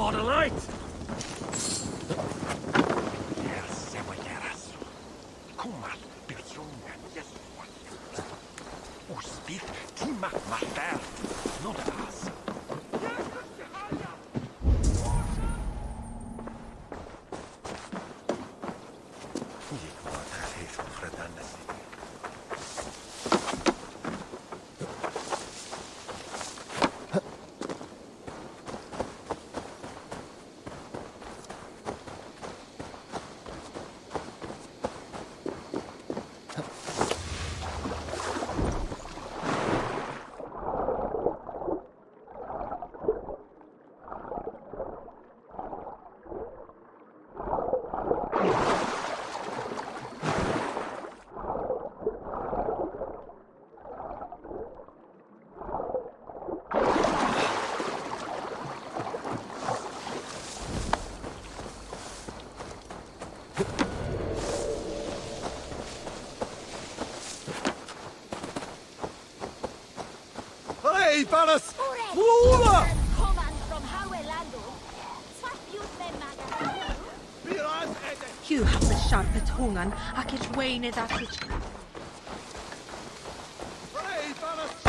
Lord of Light! Hey, Banas! Wula! Hugh has the sharpet hungan, ac it's wein that which... Hey, Banas!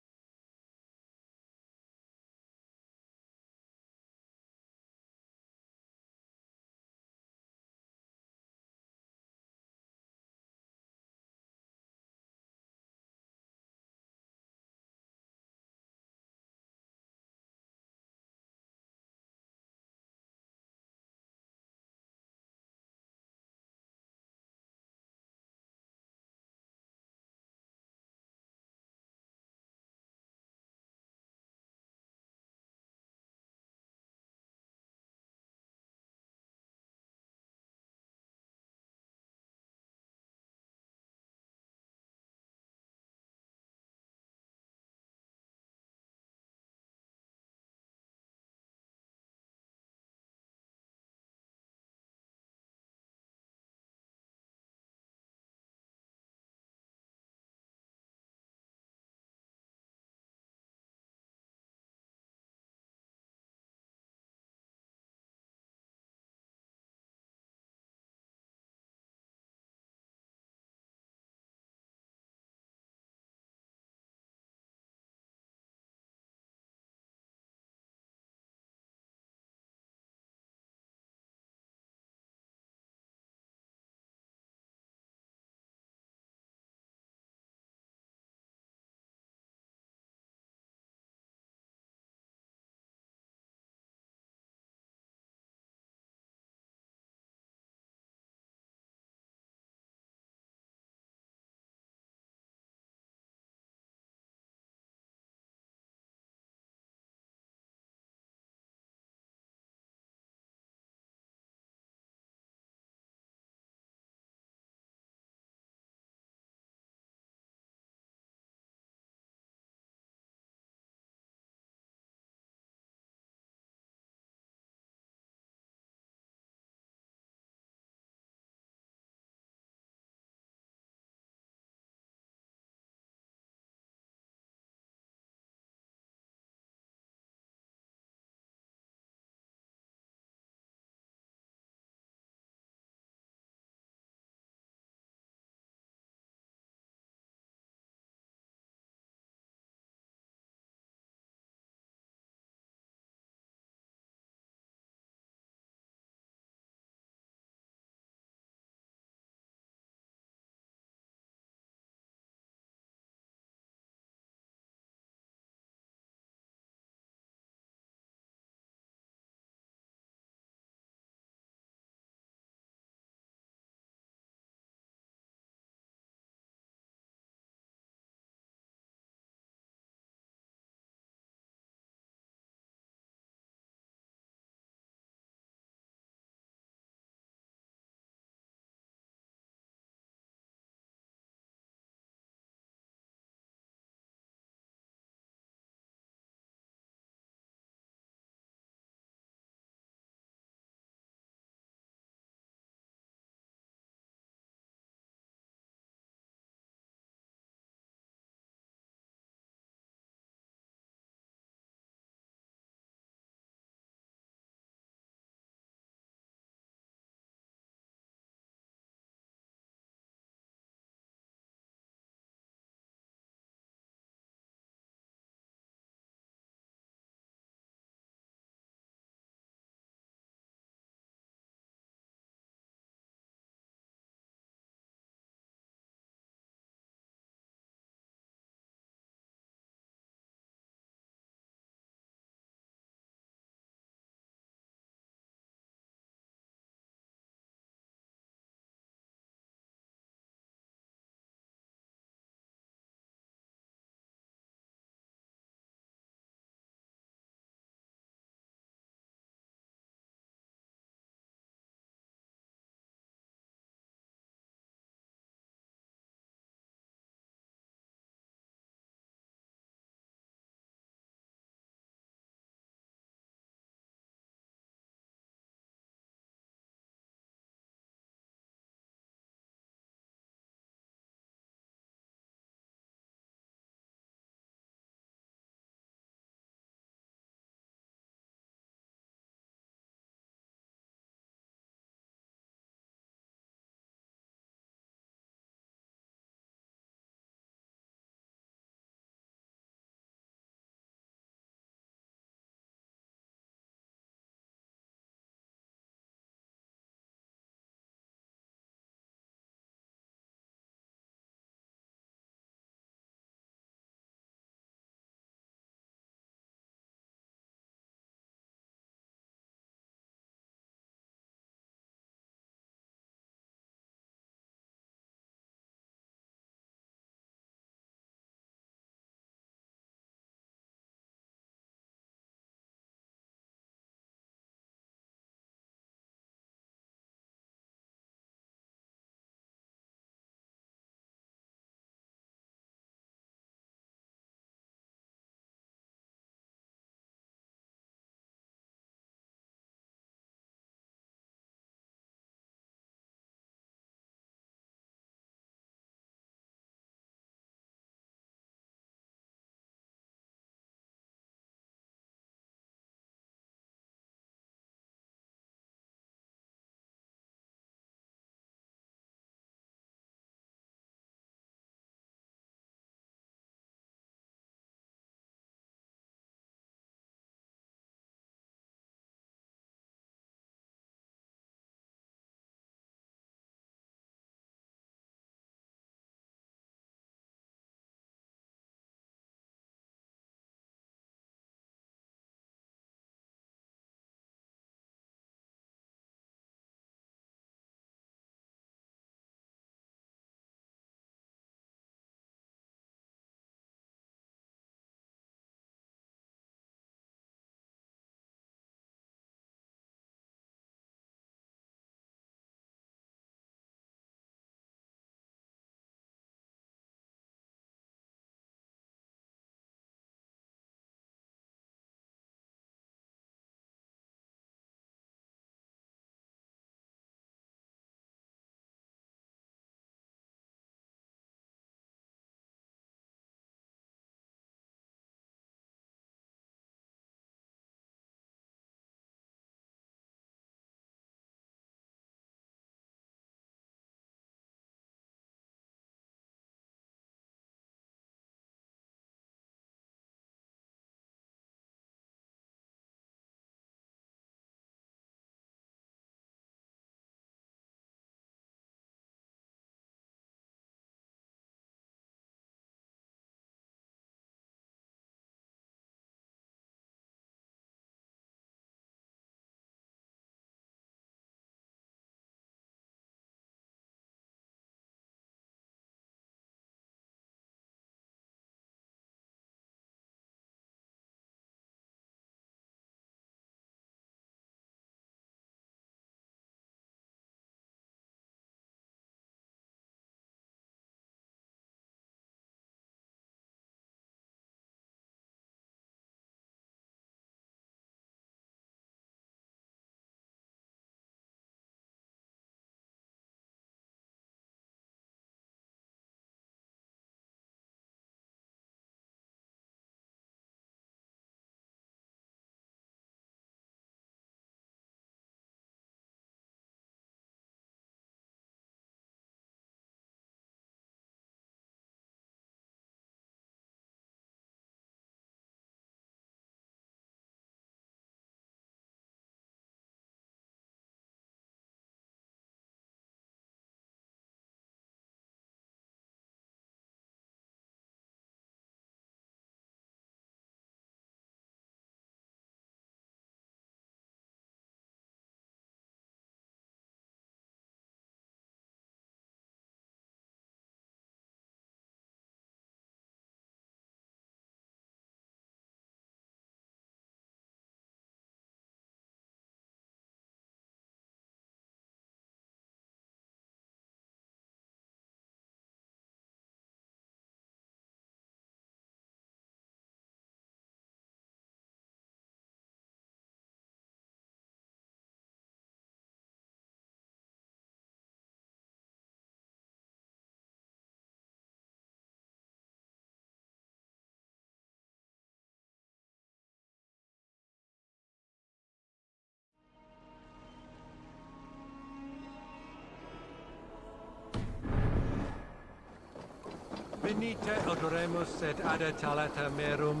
Venite adoremus et ad talata merum,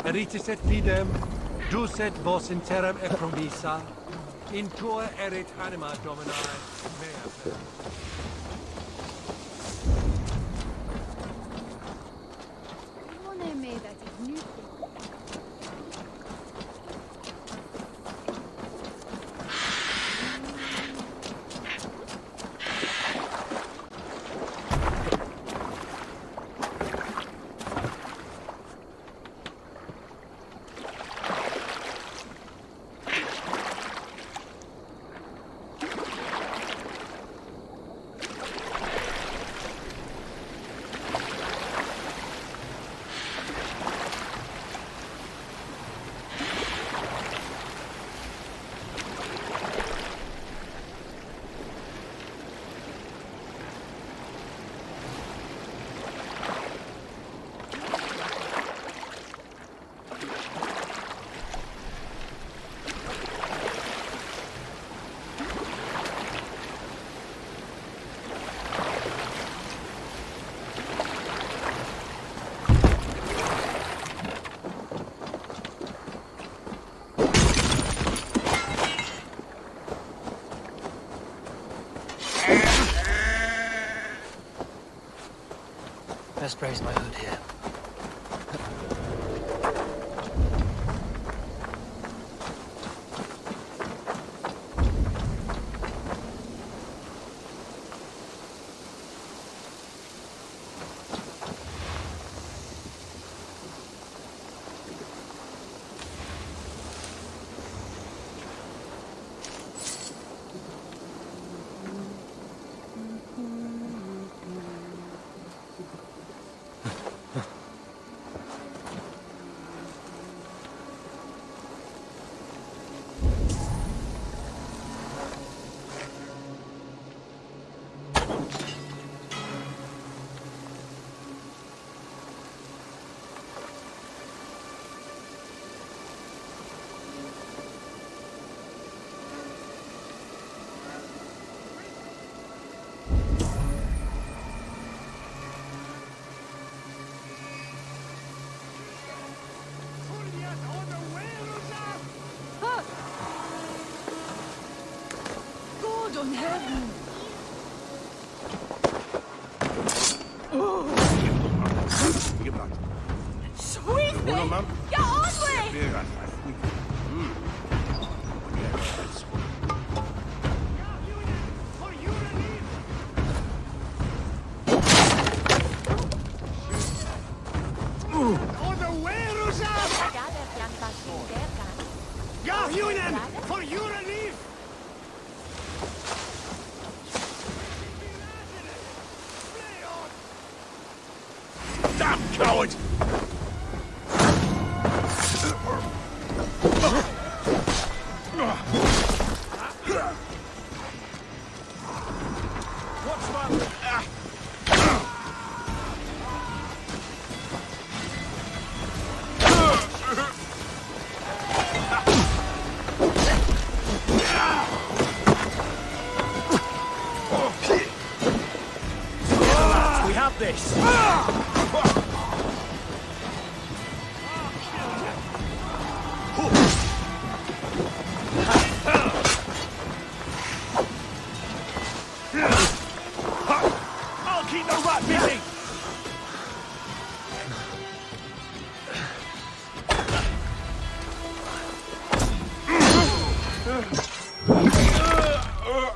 eritis et fidem, dus et vos in terram e promissa, in tua erit anima Domini, mea per. Best raise my hood here. God on heaven! Sweet me! Get on with it! For your relief! Damn coward! We have this! I'll keep the rat busy!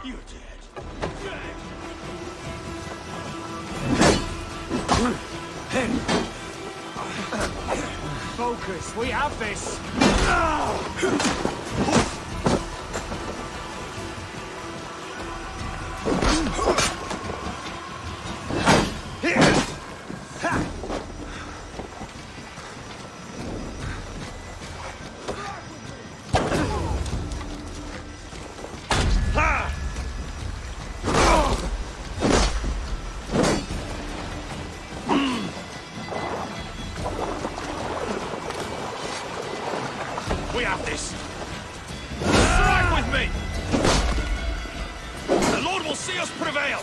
You're dead. Focus, we have this! We have this. Strike with me. The Lord will see us prevail.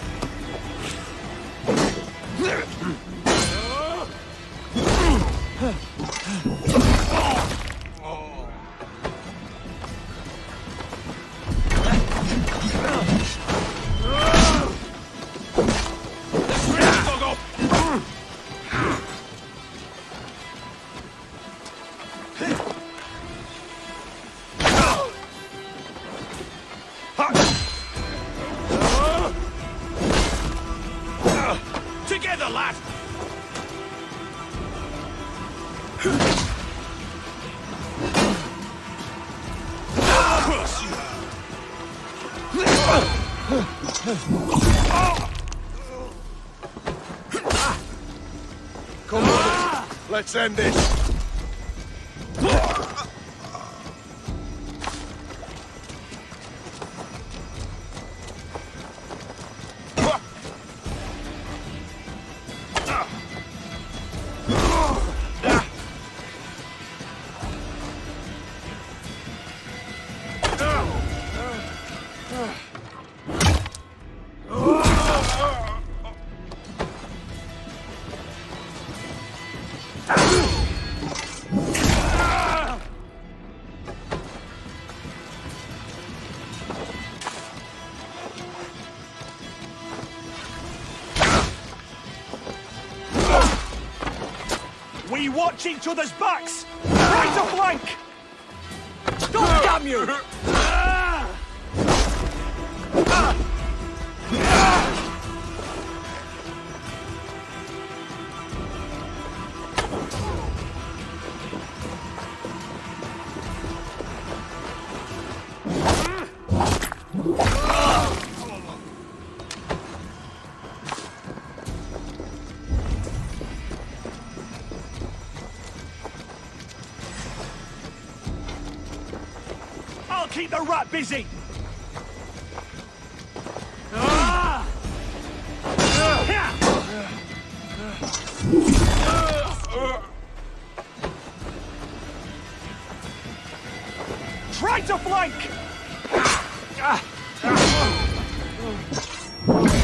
Together, lad! Come on, let's end this. We watch each other's backs! Right to flank! Don't damn you! I'll keep the rat busy! Try to flank!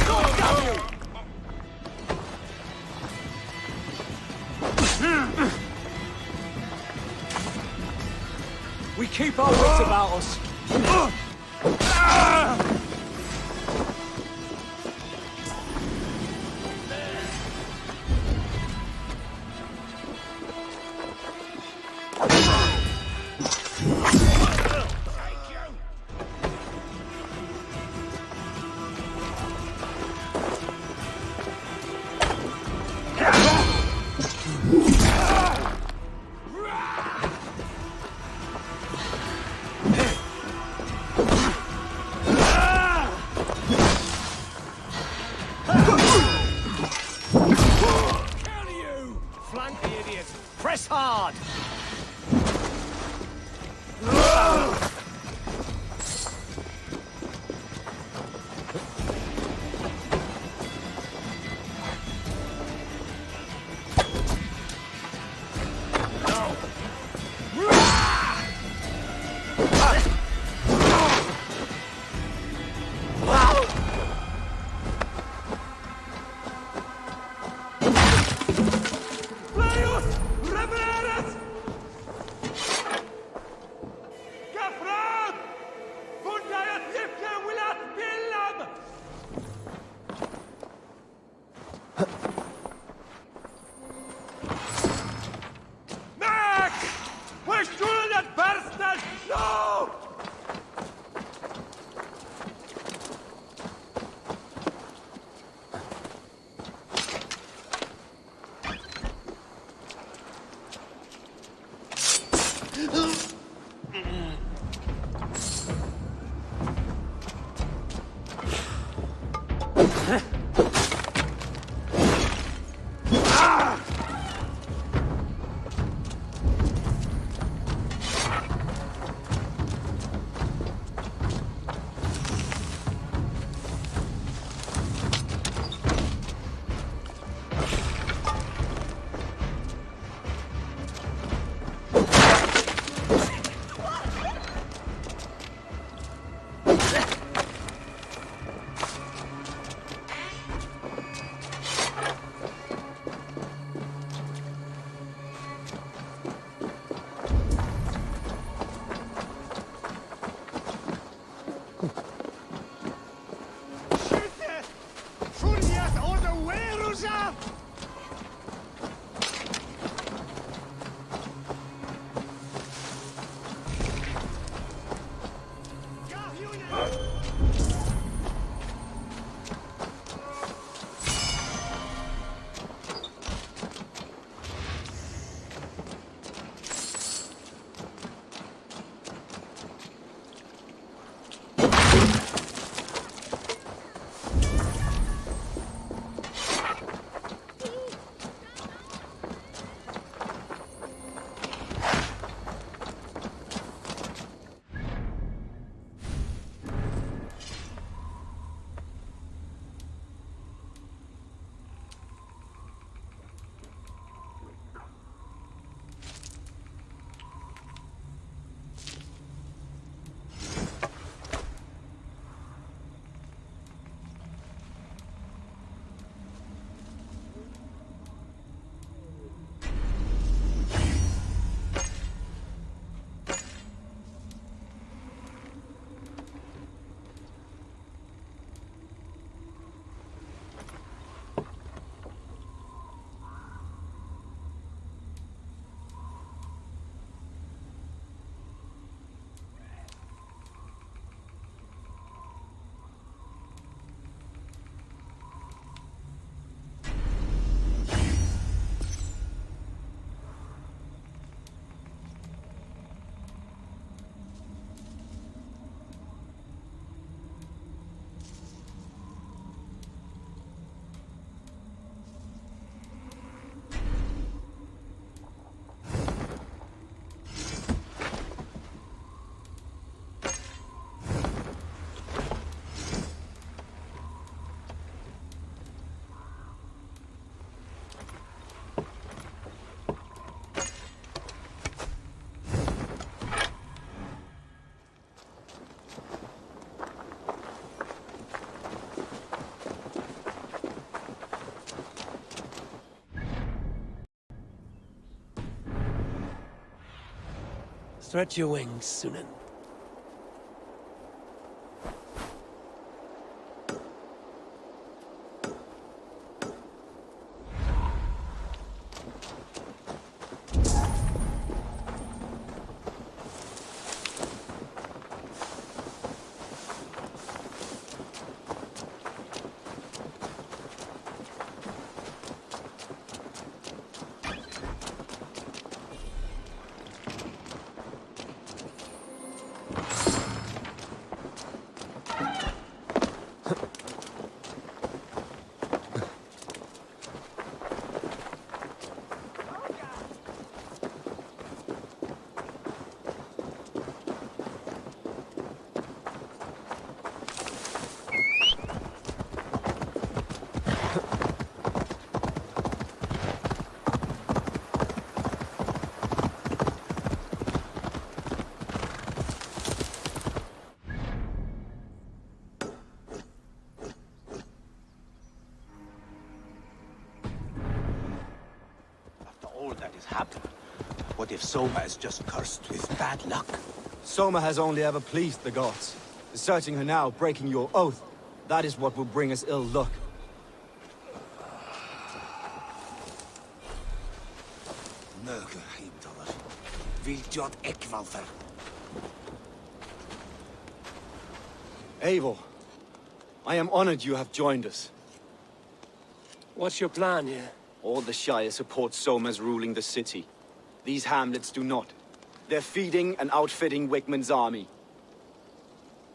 God damn you! We keep our wits about us. Flank the idiot! Press hard! Stretch your wings, Sunan. All that has happened. What if Soma is just cursed with bad luck? Soma has only ever pleased the gods. Deserting her now, breaking your oath, that is what will bring us ill luck. Eivor, I am honored you have joined us. What's your plan here? All the Shire support Soma's ruling the city. These hamlets do not. They're feeding and outfitting Wigmund's army.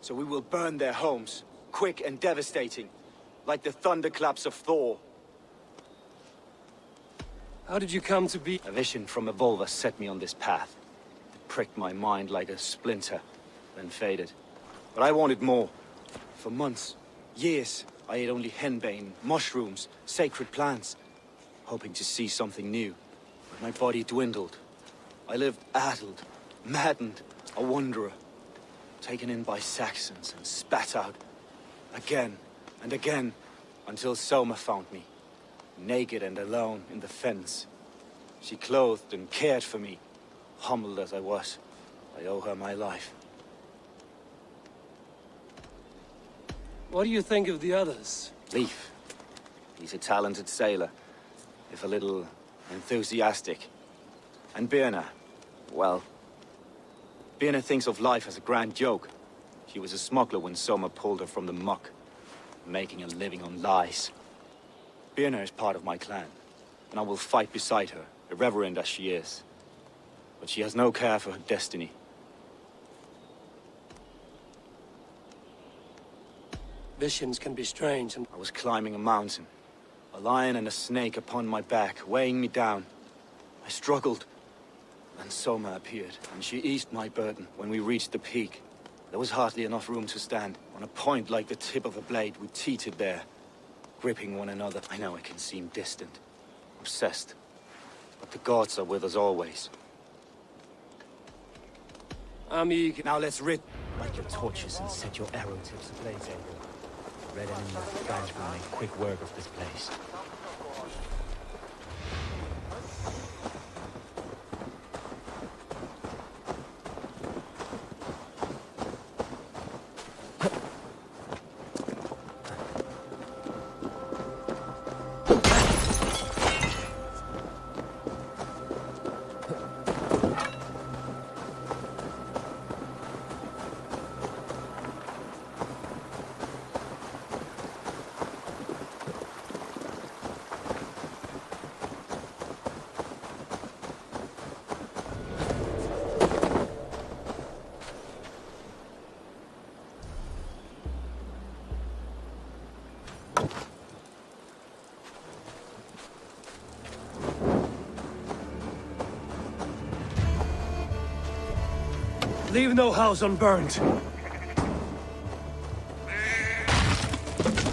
So we will burn their homes, quick and devastating, like the thunderclaps of Thor. How did you come to be? A vision from a Volva set me on this path. It pricked my mind like a splinter, then faded. But I wanted more. For months, years, I ate only henbane, mushrooms, sacred plants, hoping to see something new. But my body dwindled. I lived addled, maddened, a wanderer, taken in by Saxons and spat out again and again until Soma found me, naked and alone in the fens. She clothed and cared for me, humbled as I was. I owe her my life. What do you think of the others? Leif. He's a talented sailor, if a little enthusiastic. And Birna, well, Birna thinks of life as a grand joke. She was a smuggler when Soma pulled her from the muck, making a living on lies. Birna is part of my clan, and I will fight beside her, irreverent as she is. But she has no care for her destiny. Visions can be strange and... I was climbing a mountain. A lion and a snake upon my back, weighing me down. I struggled. Then Soma appeared, and she eased my burden when we reached the peak. There was hardly enough room to stand. On a point like the tip of a blade, we teetered there, gripping one another. I know it can seem distant, obsessed, but the gods are with us always. I'm eager. Now let's rid. Light your torches and set your arrow tips ablaze, Eivor. Red enemy branch will make quick work of this place. Leave no house unburned.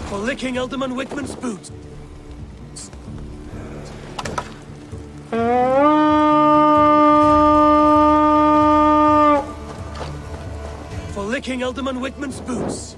For licking Alderman Wigmund's boots. For licking Alderman Wigmund's boots.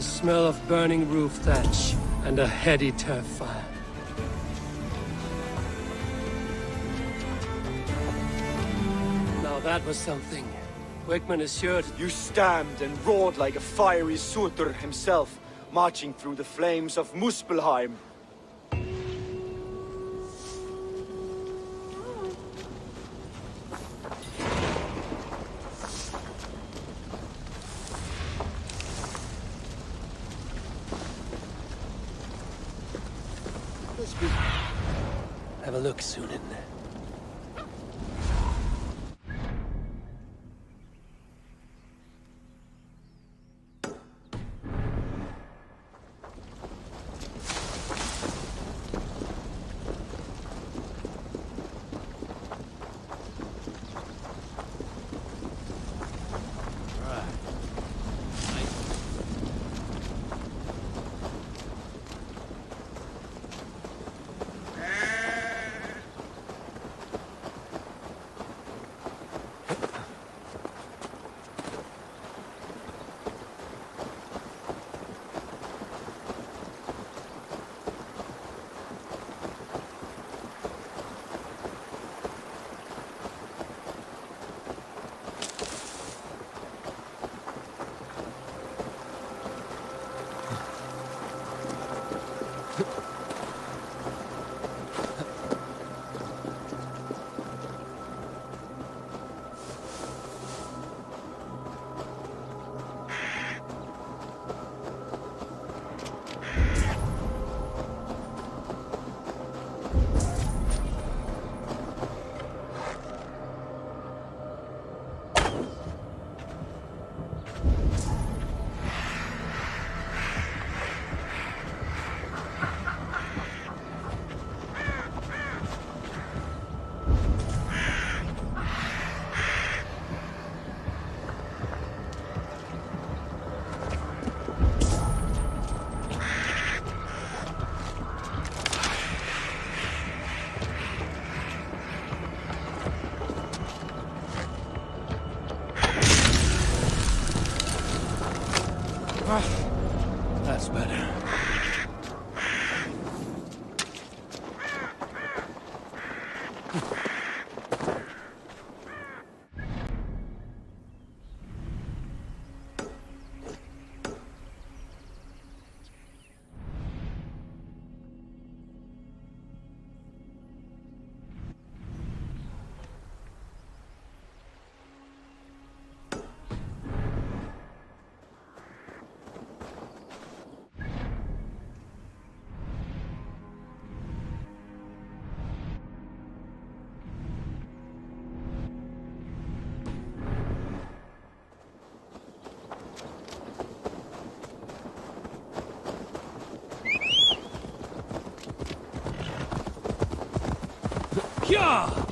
The smell of burning roof thatch and a heady turf fire. Now that was something. Wickman is sure to... You stamped and roared like a fiery Surtur himself, marching through the flames of Muspelheim. Have a look, Sunan. That's better. Yeah!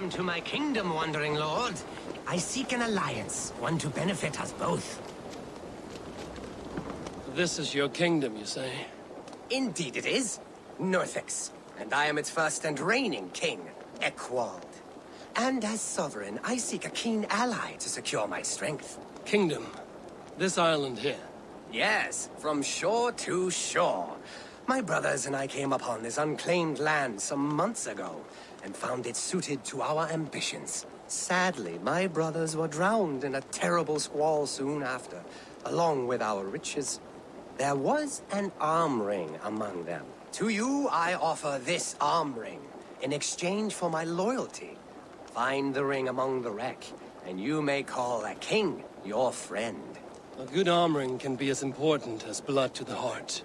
Welcome to my kingdom, Wandering Lord. I seek an alliance, one to benefit us both. This is your kingdom, you say? Indeed it is. Northix. And I am its first and reigning king, Ekwald. And as sovereign, I seek a keen ally to secure my strength. Kingdom? This island here? Yes, from shore to shore. My brothers and I came upon this unclaimed land some months ago, and found it suited to our ambitions. Sadly, my brothers were drowned in a terrible squall soon after, along with our riches. There was an arm ring among them. To you, I offer this arm ring, in exchange for my loyalty. Find the ring among the wreck, and you may call a king your friend. A good arm ring can be as important as blood to the heart.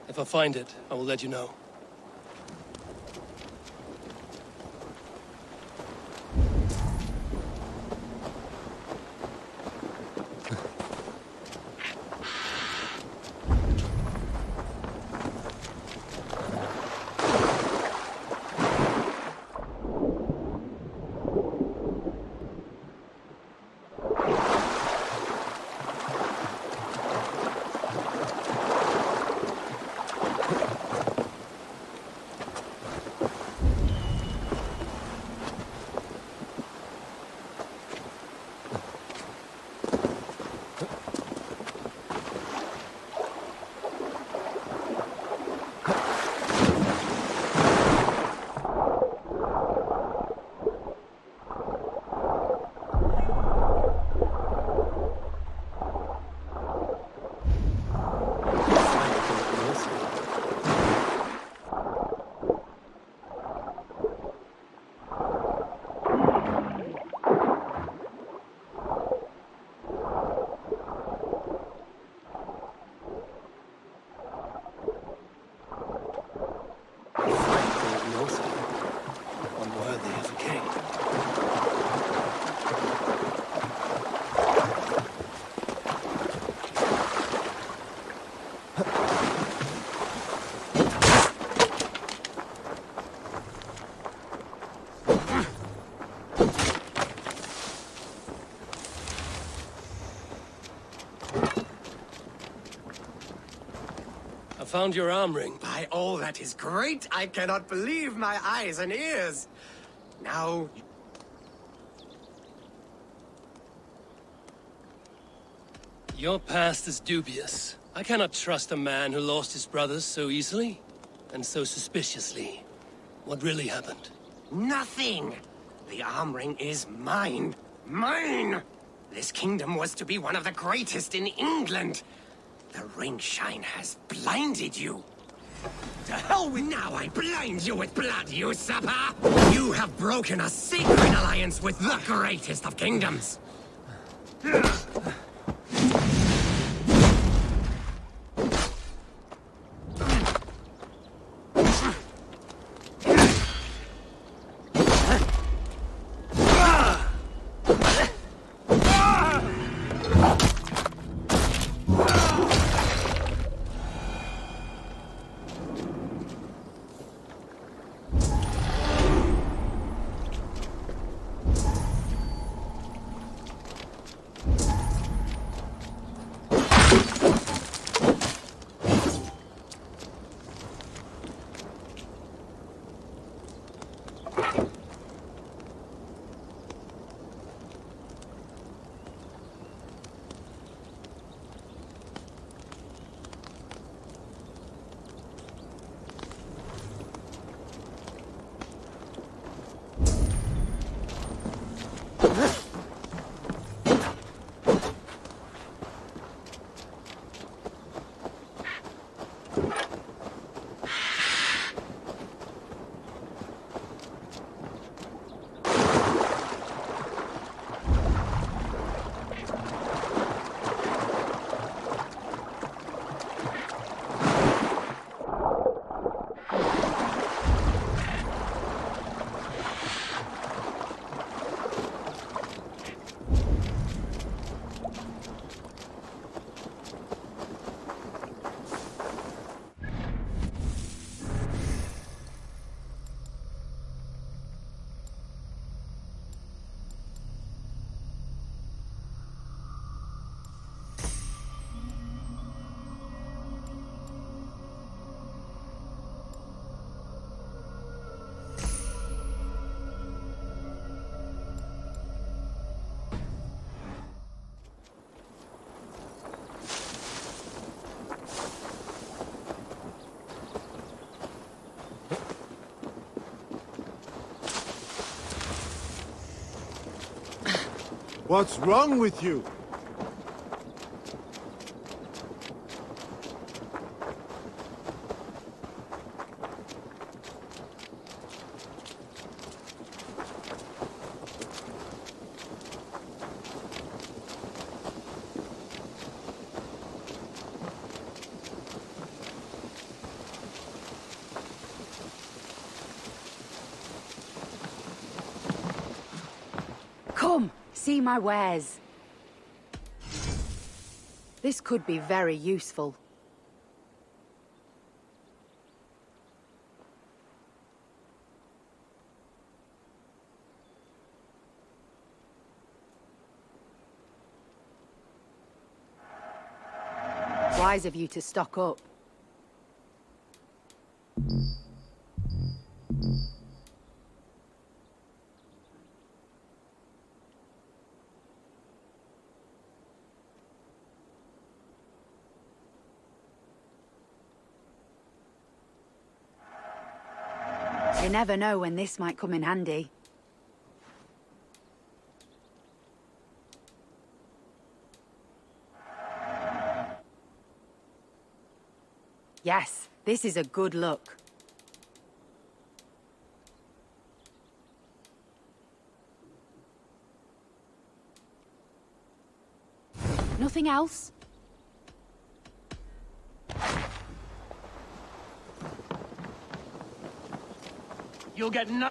If I find it, I will let you know. Found your arm ring. By all that is great, I cannot believe my eyes and ears. Now... Your past is dubious. I cannot trust a man who lost his brothers so easily, and so suspiciously. What really happened? Nothing! The arm ring is mine. Mine! This kingdom was to be one of the greatest in England. The ring shine has blinded you. To hell with... Now I blind you with blood, usurper! You have broken a sacred alliance with the greatest of kingdoms. What's wrong with you? Come, see my wares. This could be very useful. Wise of you to stock up. You never know when this might come in handy. Yes, this is a good look. Nothing else? You'll get no...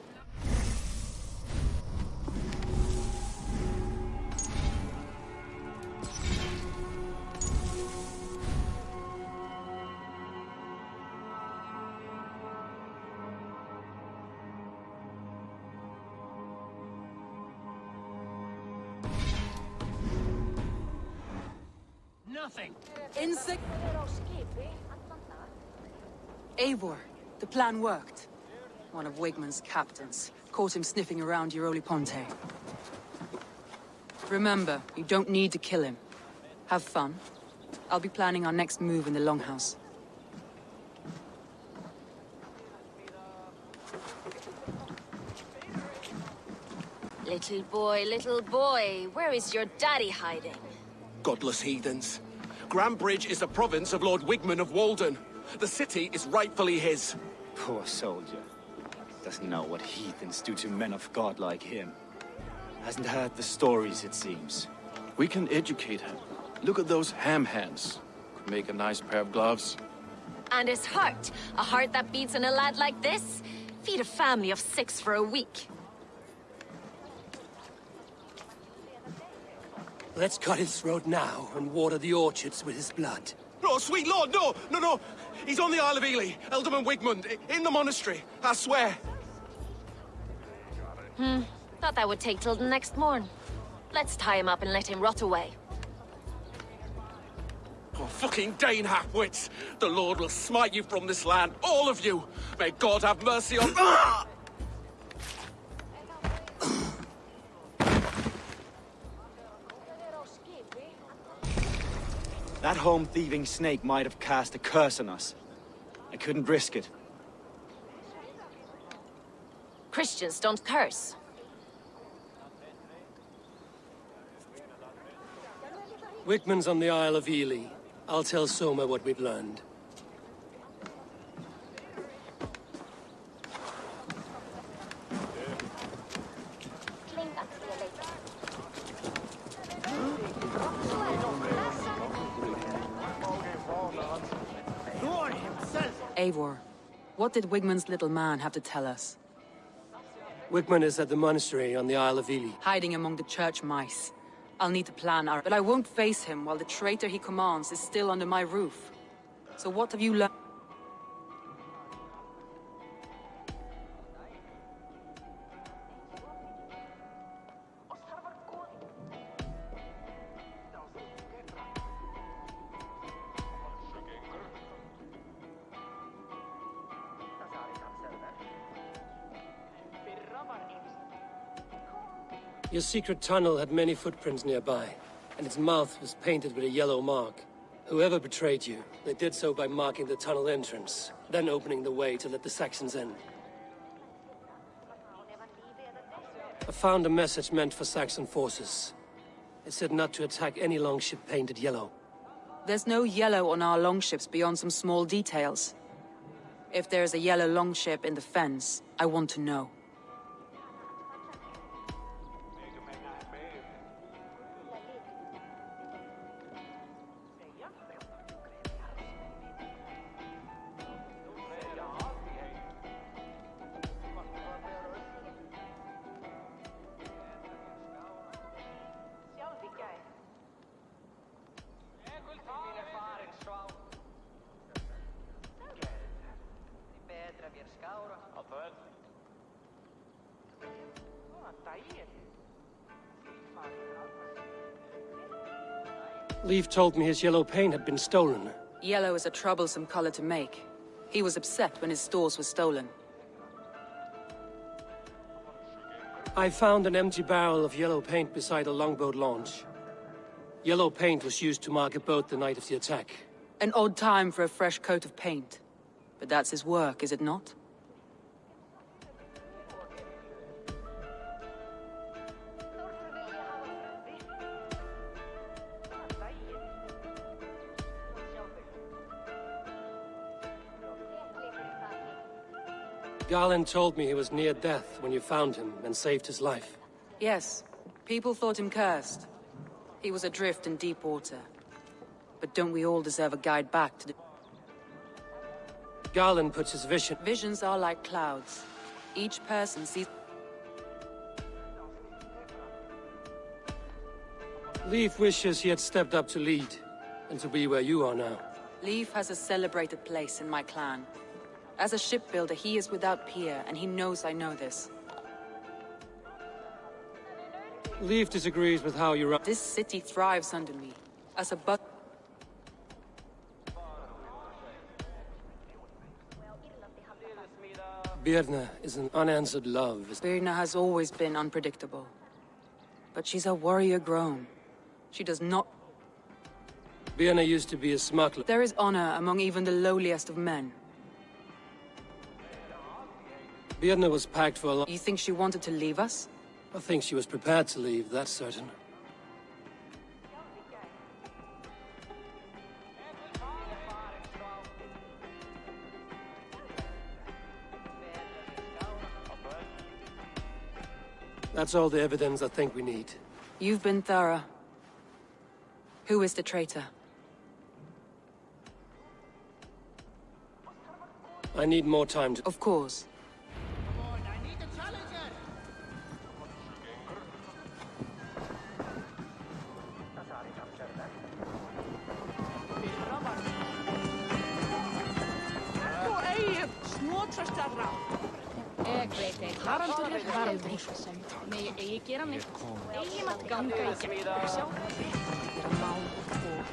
Nothing. Insect. Eivor, the plan worked. One of Wigman's captains caught him sniffing around Euroli Ponte. Remember, you don't need to kill him. Have fun. I'll be planning our next move in the Longhouse. Little boy, where is your daddy hiding? Godless heathens. Grambridge is a province of Lord Wigman of Walden. The city is rightfully his. Poor soldier. Doesn't know what heathens do to men of God like him. Hasn't heard the stories, it seems. We can educate him. Look at those ham hands. Could make a nice pair of gloves. And his heart. A heart that beats in a lad like this? Feed a family of 6 for a week. Let's cut his throat now and water the orchards with his blood. No, sweet lord, no! He's on the Isle of Ely, Ealdorman Wigmund, in the monastery, I swear. Thought that would take till the next morn. Let's tie him up and let him rot away. Oh, fucking Dane half-wits! The Lord will smite you from this land, all of you! May God have mercy on... That home-thieving snake might have cast a curse on us. I couldn't risk it. Christians don't curse. Wigman's on the Isle of Ely. I'll tell Soma what we've learned. Eivor, what did Wigman's little man have to tell us? Wigman is at the monastery on the Isle of Ely. Hiding among the church mice. I'll need to plan our... But I won't face him while the traitor he commands is still under my roof. So what have you learned? Your secret tunnel had many footprints nearby, and its mouth was painted with a yellow mark. Whoever betrayed you, they did so by marking the tunnel entrance, then opening the way to let the Saxons in. I found a message meant for Saxon forces. It said not to attack any longship painted yellow. There's no yellow on our longships beyond some small details. If there's a yellow longship in the fence, I want to know. Leaf told me his yellow paint had been stolen. Yellow is a troublesome color to make. He was upset when his stores were stolen. I found an empty barrel of yellow paint beside a longboat launch. Yellow paint was used to mark a boat the night of the attack. An odd time for a fresh coat of paint. But that's his work, is it not? Garland told me he was near death when you found him and saved his life. Yes. People thought him cursed. He was adrift in deep water. But don't we all deserve a guide back to the... Garland puts his vision... Visions are like clouds. Each person sees... Leaf wishes he had stepped up to lead, and to be where you are now. Leaf has a celebrated place in my clan. As a shipbuilder, he is without peer, and he knows I know this. Leaf disagrees with how you run. This city thrives under me. As a Birna is an unanswered love. Birna has always been unpredictable. But she's a warrior grown. She does not... Birna used to be a smuggler. There is honor among even the lowliest of men. Birna was packed for a long... You think she wanted to leave us? I think she was prepared to leave, that's certain. That's all the evidence I think we need. You've been thorough. Who is the traitor? I need more time to... Of course. Haraldur er varður. Megi eigi gera neitt. Eigi mátt ganga í gegn. Sjá. Gera mál og...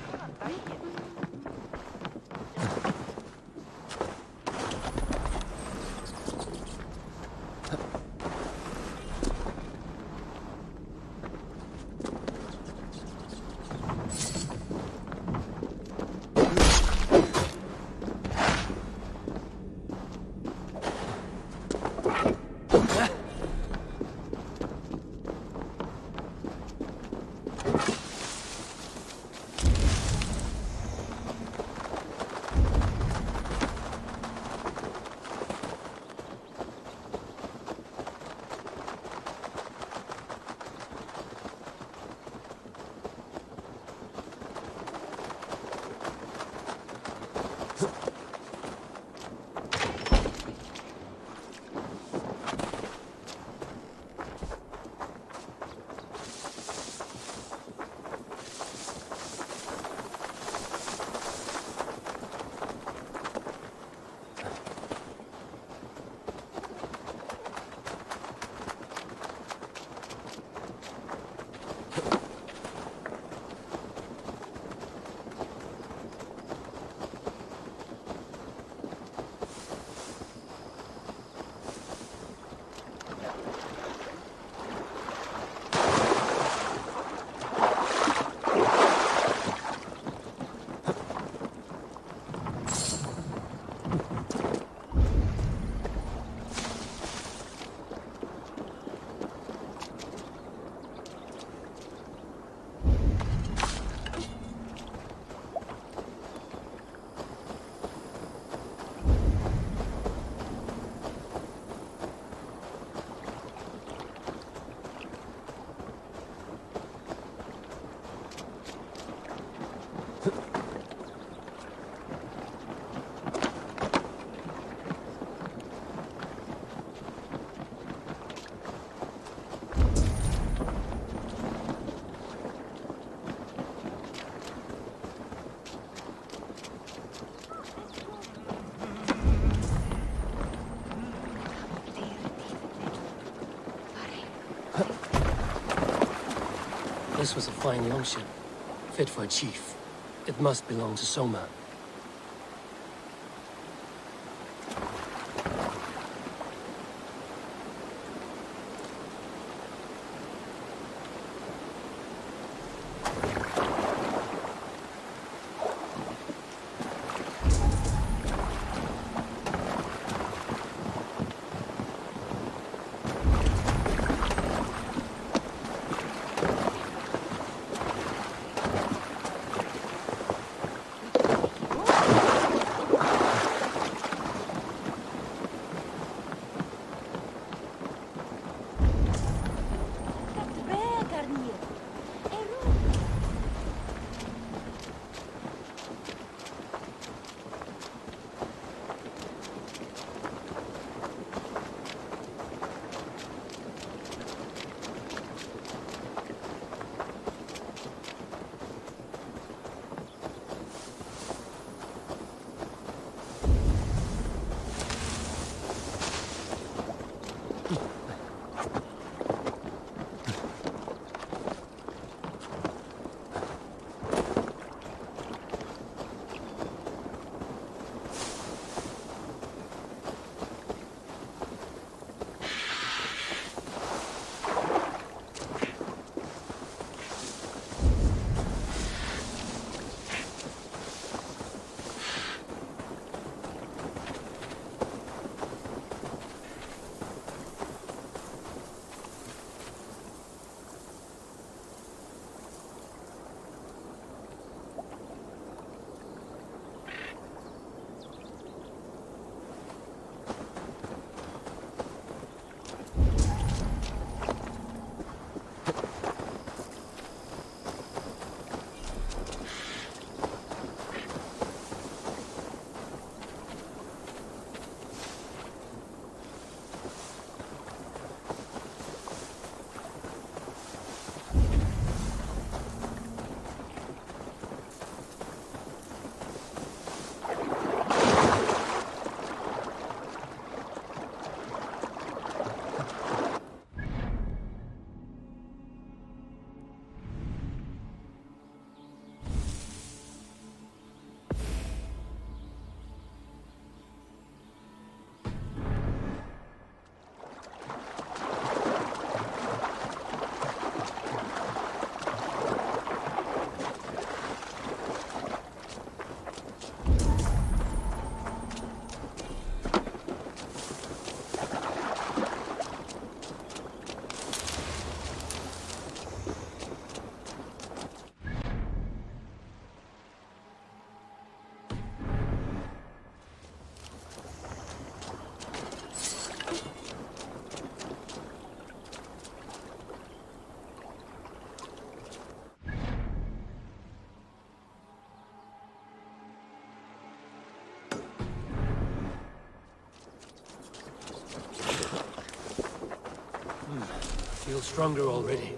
This was a fine longship, fit for a chief. It must belong to Soma. Feel stronger already.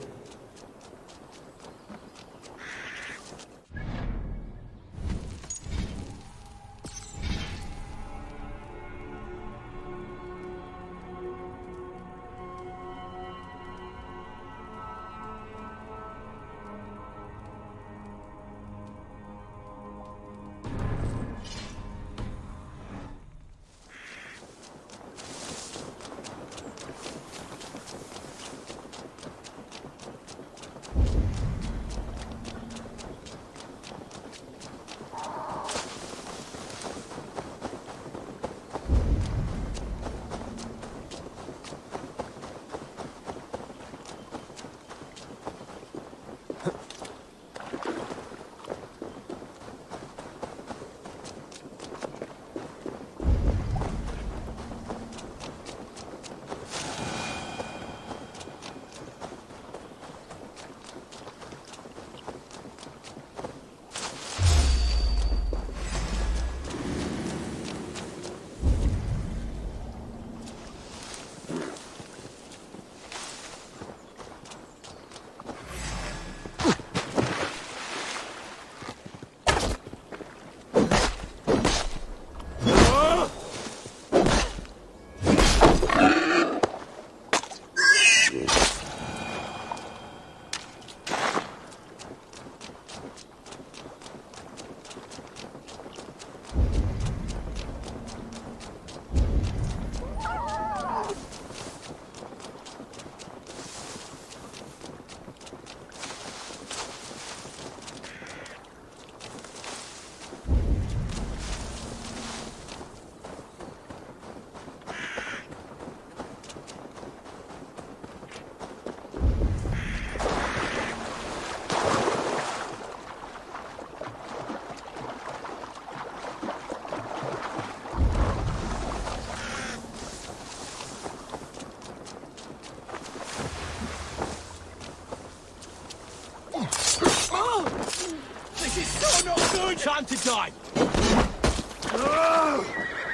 time to die!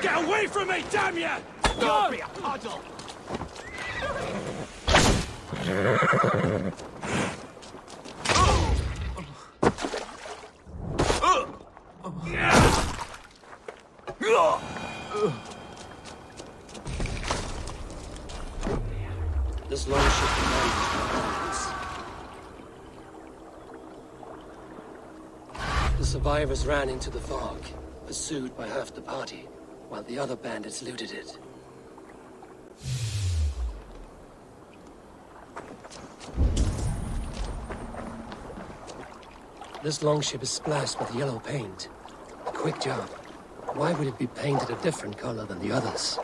Get away from me, damn you! Don't be a puddle! This longship demands. The survivors ran into the fog, pursued by half the party, while the other bandits looted it. This longship is splashed with yellow paint. A quick job. Why would it be painted a different color than the others?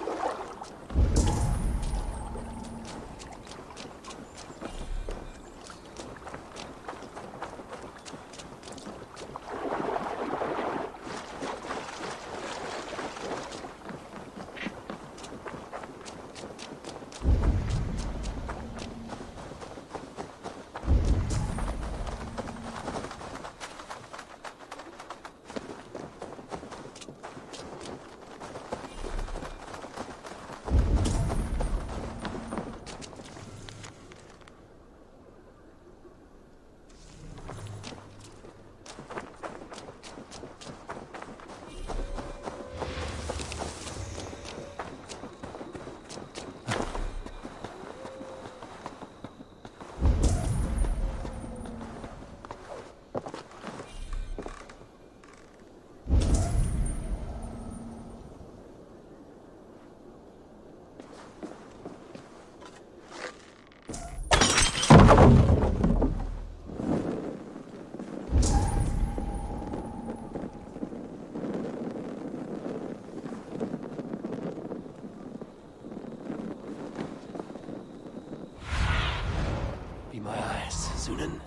Be my eyes, Sunan.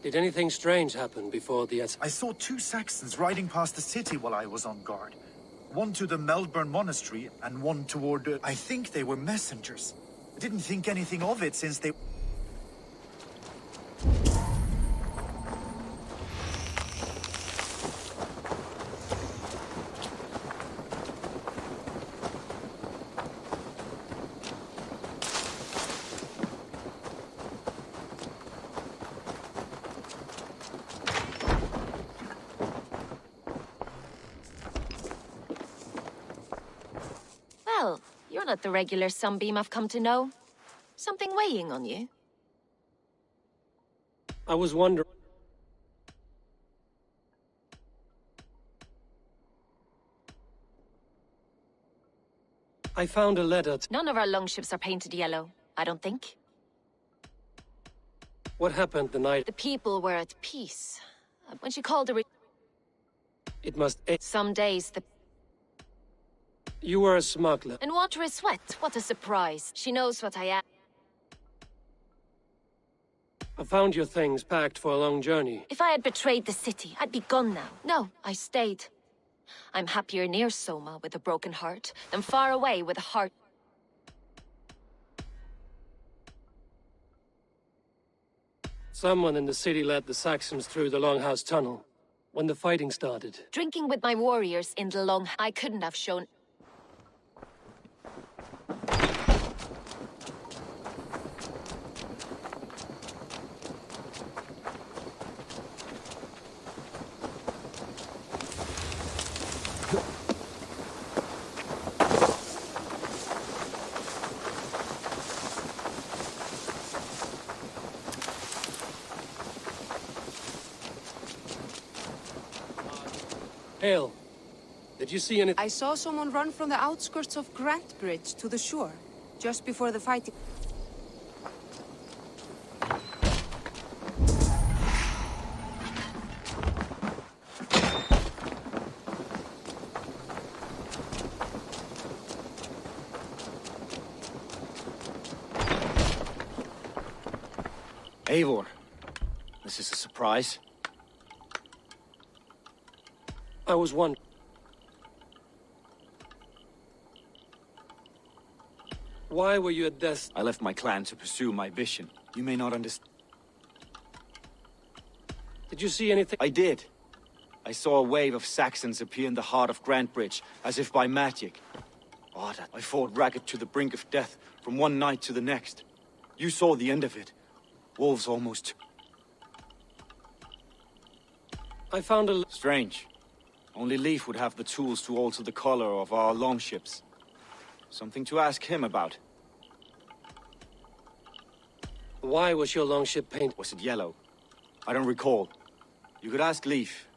Did anything strange happen before the... I saw 2 Saxons riding past the city while I was on guard. One to the Melbourne Monastery, and one toward... I think they were messengers. I didn't think anything of it since they... Well, you're not the regular sunbeam I've come to know. Something weighing on you? I was wondering... I found a letter. None of our longships are painted yellow, I don't think. What happened the night? The people were at peace. When she called her... It must... Some days the... You were a smuggler. And water is wet. What a surprise. She knows what I am. I found your things packed for a long journey. If I had betrayed the city, I'd be gone now. No, I stayed. I'm happier near Soma with a broken heart than far away with a heart... Someone in the city led the Saxons through the Longhouse Tunnel when the fighting started. Drinking with my warriors in the long... I couldn't have shown... Hail. Did you see anything? I saw someone run from the outskirts of Grant Bridge to the shore, just before the fighting. Eivor, this is a surprise. I was one. Why were you at death? I left my clan to pursue my vision. You may not understand. Did you see anything? I did. I saw a wave of Saxons appear in the heart of Grant Bridge, as if by magic. Oh, I fought ragged to the brink of death, from one night to the next. You saw the end of it. Wolves almost... I found a... Strange. Only Leif would have the tools to alter the color of our longships. Something to ask him about. Why was your longship painted? Was it yellow? I don't recall. You could ask Leif.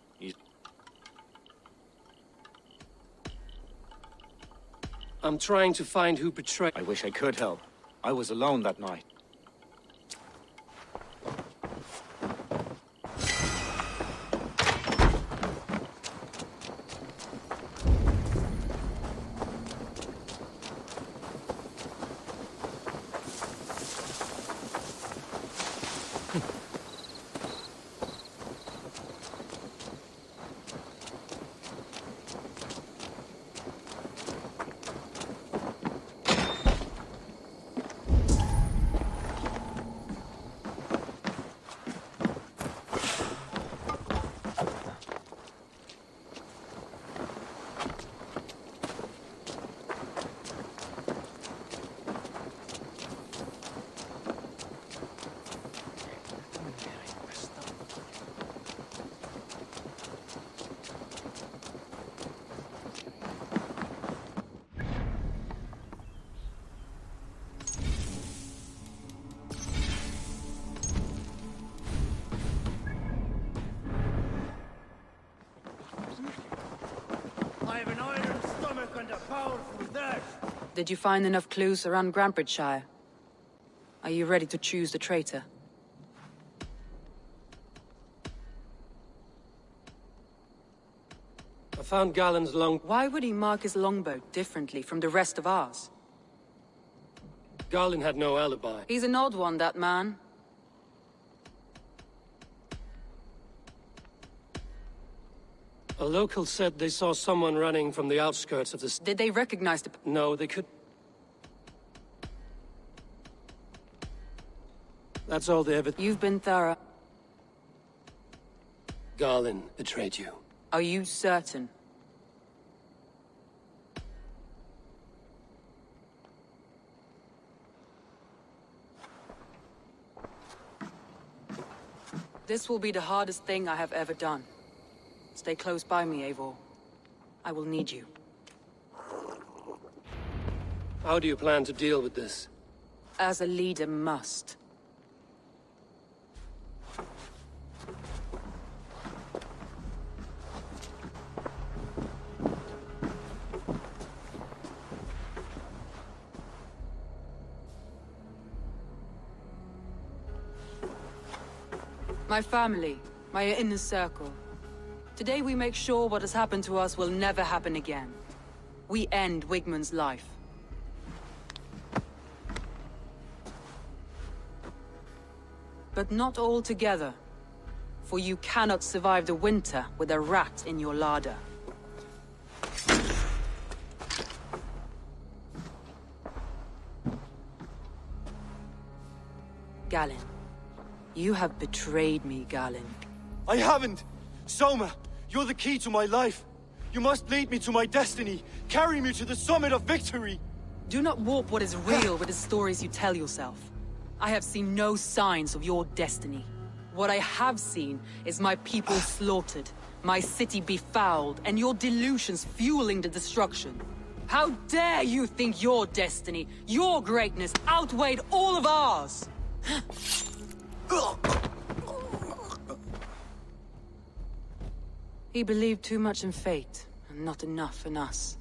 I'm trying to find who betrayed... I wish I could help. I was alone that night. Did you find enough clues around Grantbridgeshire? Are you ready to choose the traitor? I found Galen's long... Why would he mark his longboat differently from the rest of ours? Galen had no alibi. He's an odd one, that man. A local said they saw someone running from the outskirts of the... Did they recognize the... No, they could... That's all they ever... You've been thorough. Galen betrayed you. Are you certain? This will be the hardest thing I have ever done. Stay close by me, Eivor. I will need you. How do you plan to deal with this? As a leader must. My family, my inner circle. Today we make sure what has happened to us will never happen again. We end Wigmund's life. But not all together. For you cannot survive the winter with a rat in your larder. Galen. You have betrayed me, Galen. I haven't! Soma, you're the key to my life. You must lead me to my destiny. Carry me to the summit of victory. Do not warp what is real with the stories you tell yourself. I have seen no signs of your destiny. What I have seen is my people slaughtered, my city befouled, and your delusions fueling the destruction. How dare you think your destiny, your greatness, outweighed all of ours? He believed too much in fate, and not enough in us.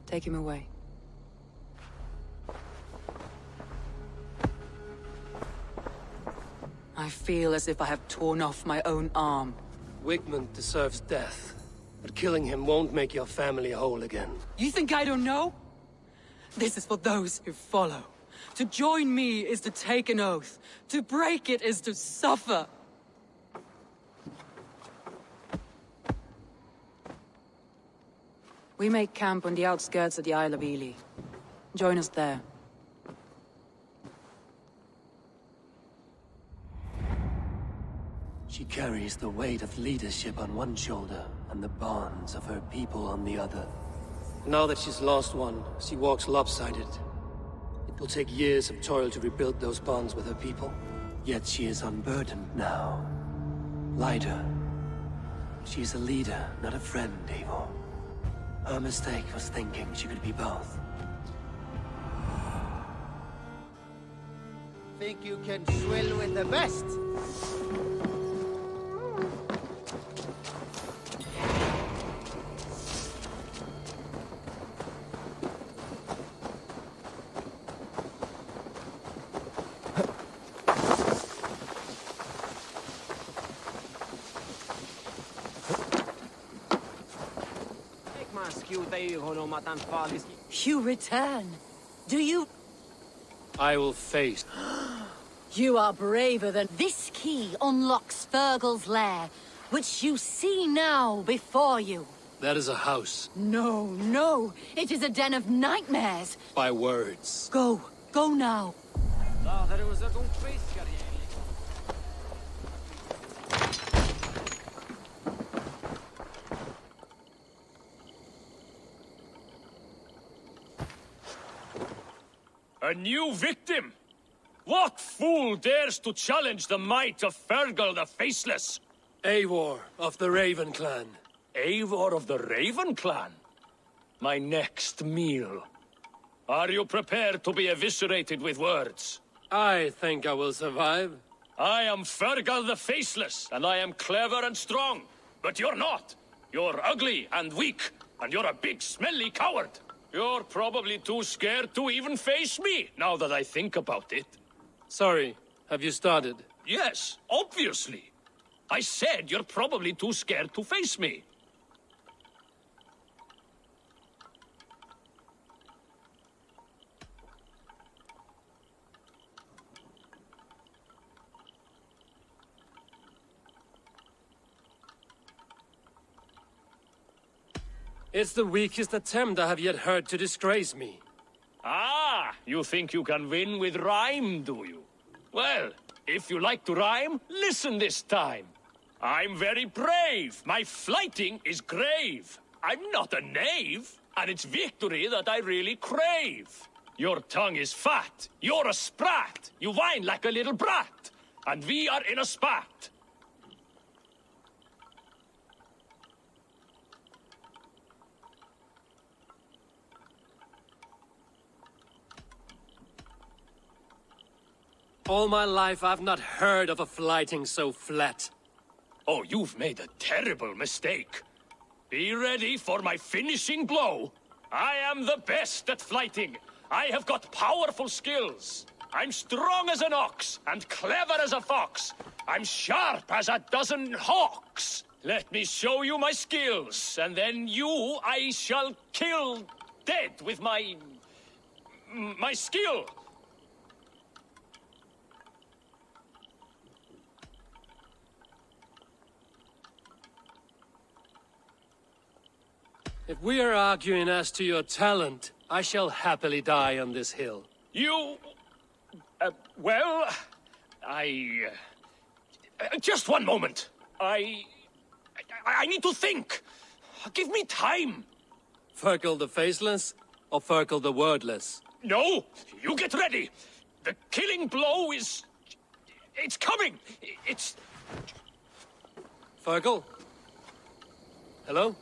Take him away. I feel as if I have torn off my own arm. Wigmund deserves death, but killing him won't make your family whole again. You think I don't know? This is for those who follow. To join me is to take an oath. To break it is to suffer. We make camp on the outskirts of the Isle of Ely. Join us there. She carries the weight of leadership on one shoulder, and the bonds of her people on the other. Now that she's lost one, she walks lopsided. It will take years of toil to rebuild those bonds with her people. Yet she is unburdened now. Lighter. She is a leader, not a friend, Eivor. Her mistake was thinking she could be both. Think you can swill with the best? You return. Do you? I will face. You are braver than... This key unlocks Fergal's lair, which you see now before you. That is a house. No, no. It is a den of nightmares. By words. Go. Go now. A new victim? What fool dares to challenge the might of Fergal the Faceless? Eivor of the Raven Clan. Eivor of the Raven Clan? My next meal. Are you prepared to be eviscerated with words? I think I will survive. I am Fergal the Faceless, and I am clever and strong. But you're not. You're ugly and weak, and you're a big, smelly coward. You're probably too scared to even face me, now that I think about it. Sorry, have you started? Yes, obviously. I said you're probably too scared to face me. It's the weakest attempt I have yet heard to disgrace me. Ah, you think you can win with rhyme, do you? Well, if you like to rhyme, listen this time. I'm very brave. My flighting is grave. I'm not a knave, and it's victory that I really crave. Your tongue is fat. You're a sprat. You whine like a little brat. And we are in a spat. All my life, I've not heard of a flighting so flat. Oh, you've made a terrible mistake. Be ready for my finishing blow. I am the best at flighting. I have got powerful skills. I'm strong as an ox and clever as a fox. I'm sharp as a dozen hawks. Let me show you my skills, and then you I shall kill dead with my skill. If we are arguing as to your talent, I shall happily die on this hill. You... well... just one moment. I need to think. Give me time. Ferkel the Faceless, or Ferkel the Wordless? No, you get ready. The killing blow is... it's coming. It's... Ferkel? Hello?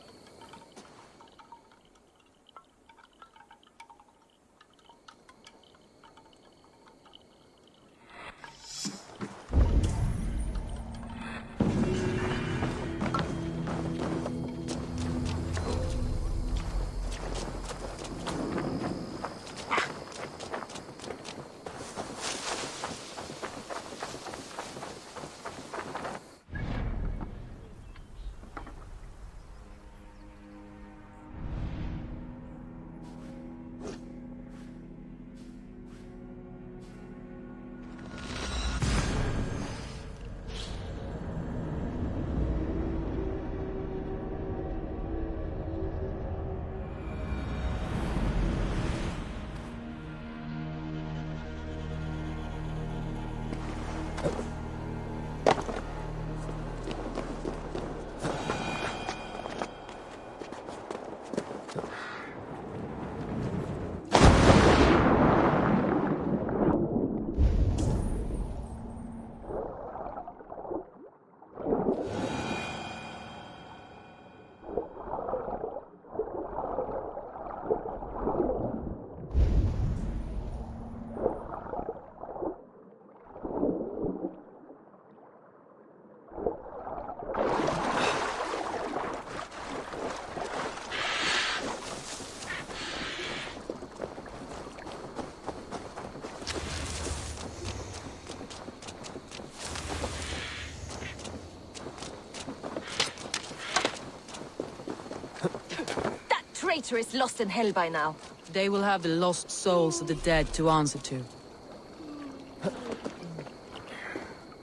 Traitor is lost in hell by now. They will have the lost souls of the dead to answer to.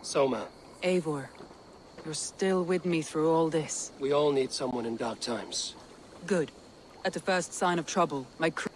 Soma. Eivor, you're still with me through all this. We all need someone in dark times. Good. At the first sign of trouble, my crew...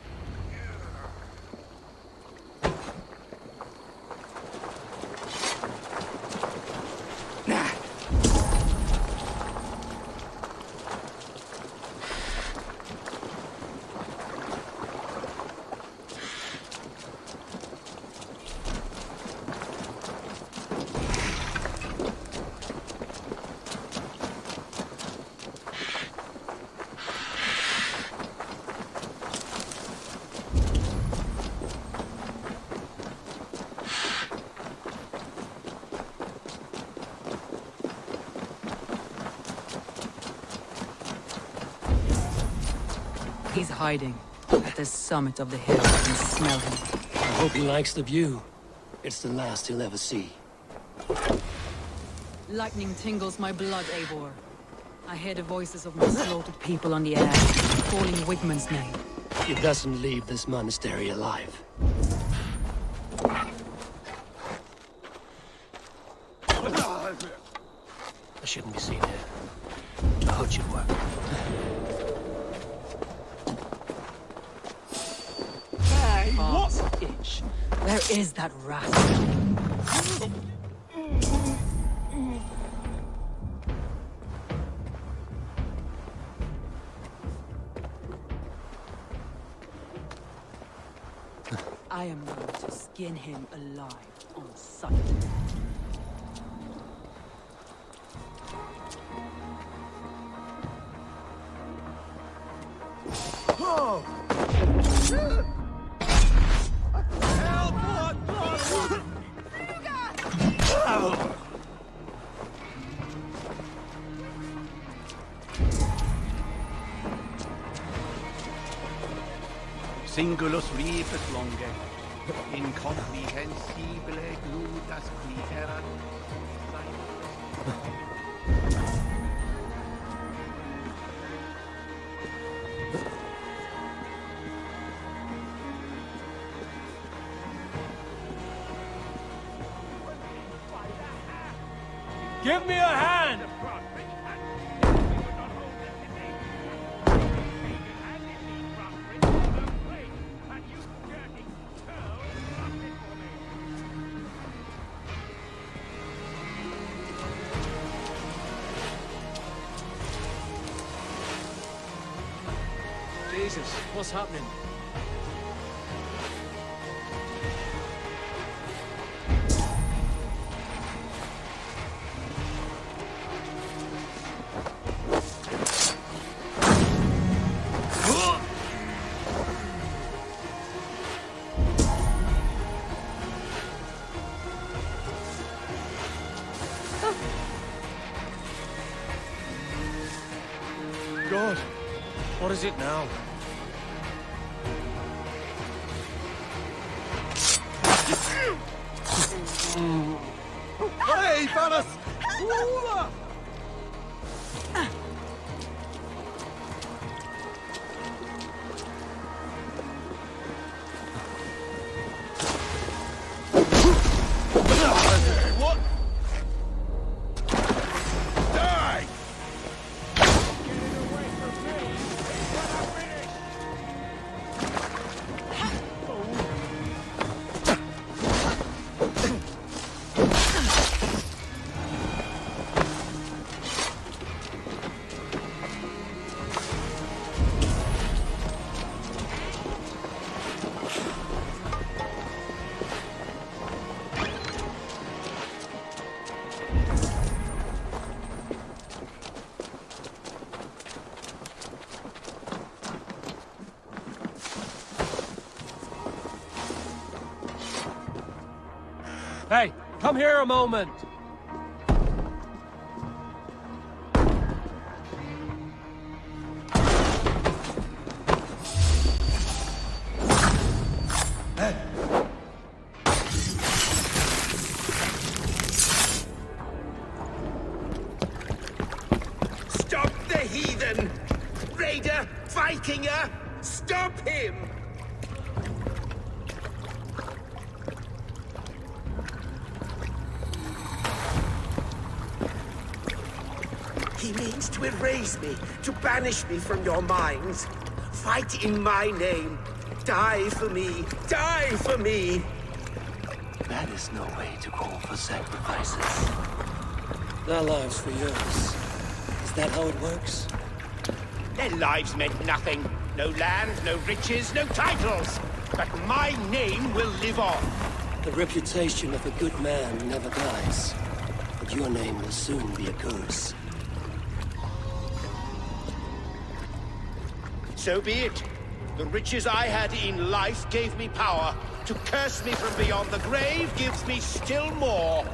He's hiding at the summit of the hill. I can smell him. I hope he likes the view. It's the last he'll ever see. Lightning tingles my blood, Eivor. I hear the voices of my slaughtered people on the air, calling Wigmund's name. He doesn't leave this monastery alive. I shouldn't be seen here. The hood should work. What? Itch. Where is that rascal? I am going to skin him alive on sight. Oh! Singulus rebus longe, incomprehensibile gludas cliterat. Give me a hand! Jesus, what's happening? God, what is it now? Hey, fellas! What? Die! Hey, come here a moment! Stop the heathen! Raider! Vikinger! Stop him! He means to erase me, to banish me from your minds. Fight in my name. Die for me. Die for me. That is no way to call for sacrifices. Their lives for yours. Is that how it works? Their lives meant nothing. No land, no riches, no titles. But my name will live on. The reputation of a good man never dies. But your name will soon be a curse. So be it. The riches I had in life gave me power. To curse me from beyond the grave gives me still more.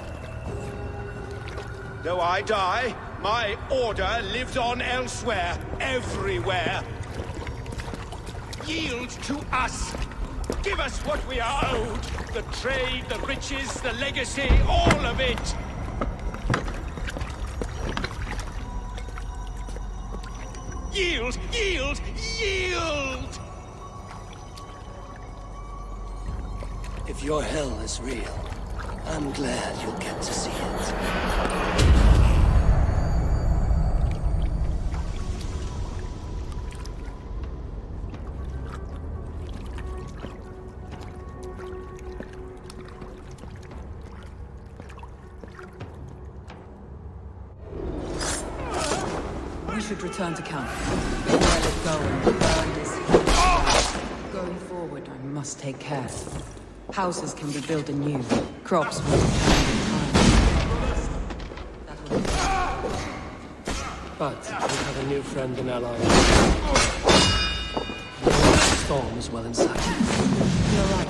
Though I die, my order lives on elsewhere, everywhere. Yield to us. Give us what we are owed. The trade, the riches, the legacy, all of it. Yield! Yield! Yield! If your hell is real, I'm glad you'll get to see it. We should return to camp. Let it go and burn this heat. Going forward, I must take care. Houses can be built anew. Crops will return in time. But we have a new friend and ally. The storm is well inside. You're right.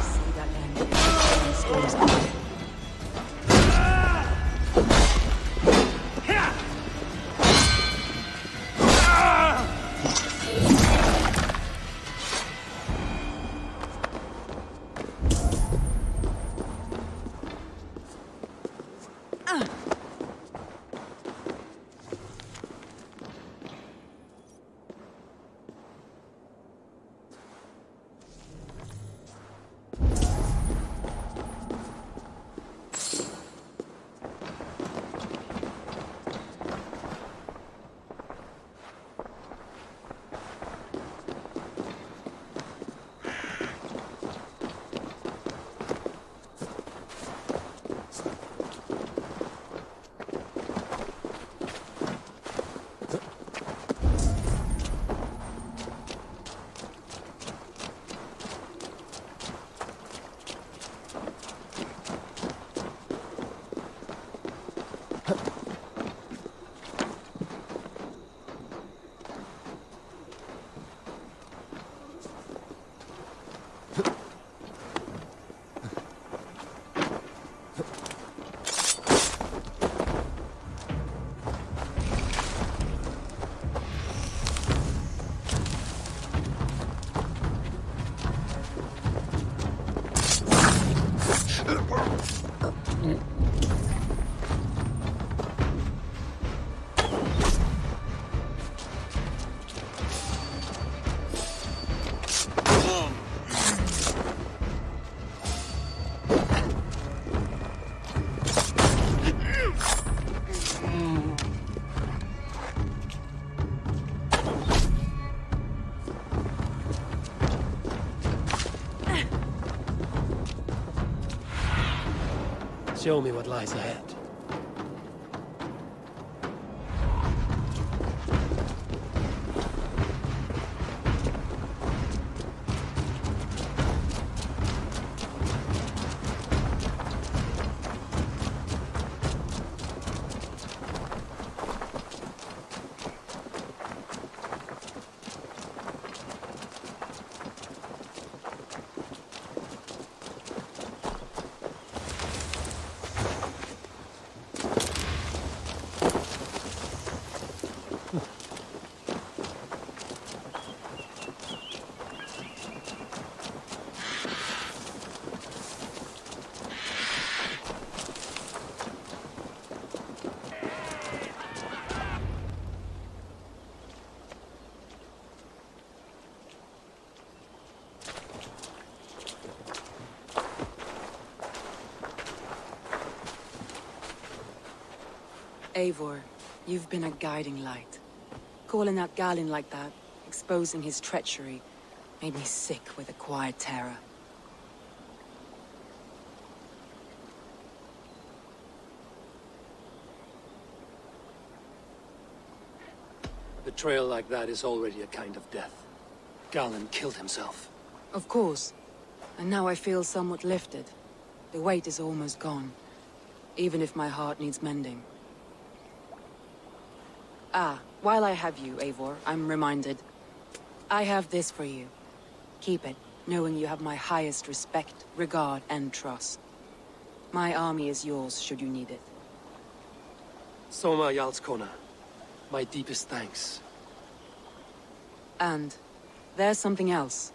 See that end. The storm's coming. Show me what lies ahead. Eivor, you've been a guiding light. Calling out Galin like that, exposing his treachery, made me sick with a quiet terror. A betrayal like that is already a kind of death. Galin killed himself. Of course. And now I feel somewhat lifted. The weight is almost gone. Even if my heart needs mending. Ah, while I have you, Eivor, I'm reminded. I have this for you. Keep it, knowing you have my highest respect, regard, and trust. My army is yours, should you need it. Soma Jarlskona. My deepest thanks. And there's something else.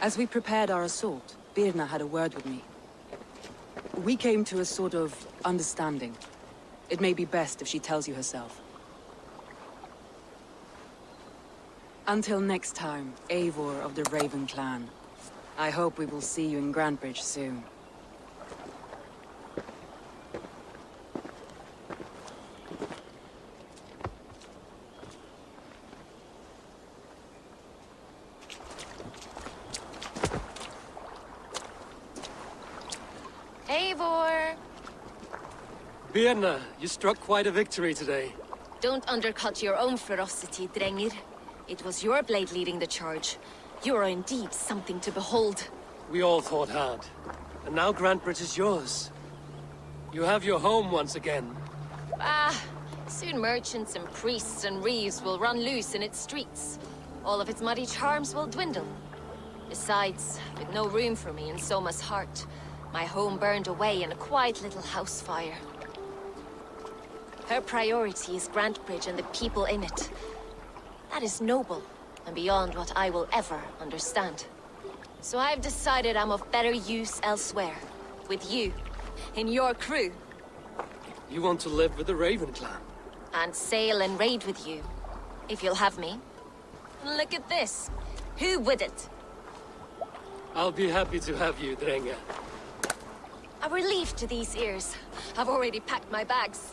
As we prepared our assault, Birna had a word with me. We came to a sort of understanding. It may be best if she tells you herself. Until next time, Eivor of the Raven Clan. I hope we will see you in Grantebridge soon. Eivor! Birna, you struck quite a victory today. Don't undercut your own ferocity, Drengir. It was your blade leading the charge. You are indeed something to behold. We all fought hard. And now Grantebridge is yours. You have your home once again. Ah, soon merchants and priests and reeves will run loose in its streets. All of its muddy charms will dwindle. Besides, with no room for me in Soma's heart, my home burned away in a quiet little house fire. Her priority is Grantebridge and the people in it. That is noble, and beyond what I will ever understand. So I've decided I'm of better use elsewhere. With you, in your crew. You want to live with the Raven Clan? And sail and raid with you, if you'll have me. Look at this. Who wouldn't? I'll be happy to have you, Drenge. A relief to these ears. I've already packed my bags.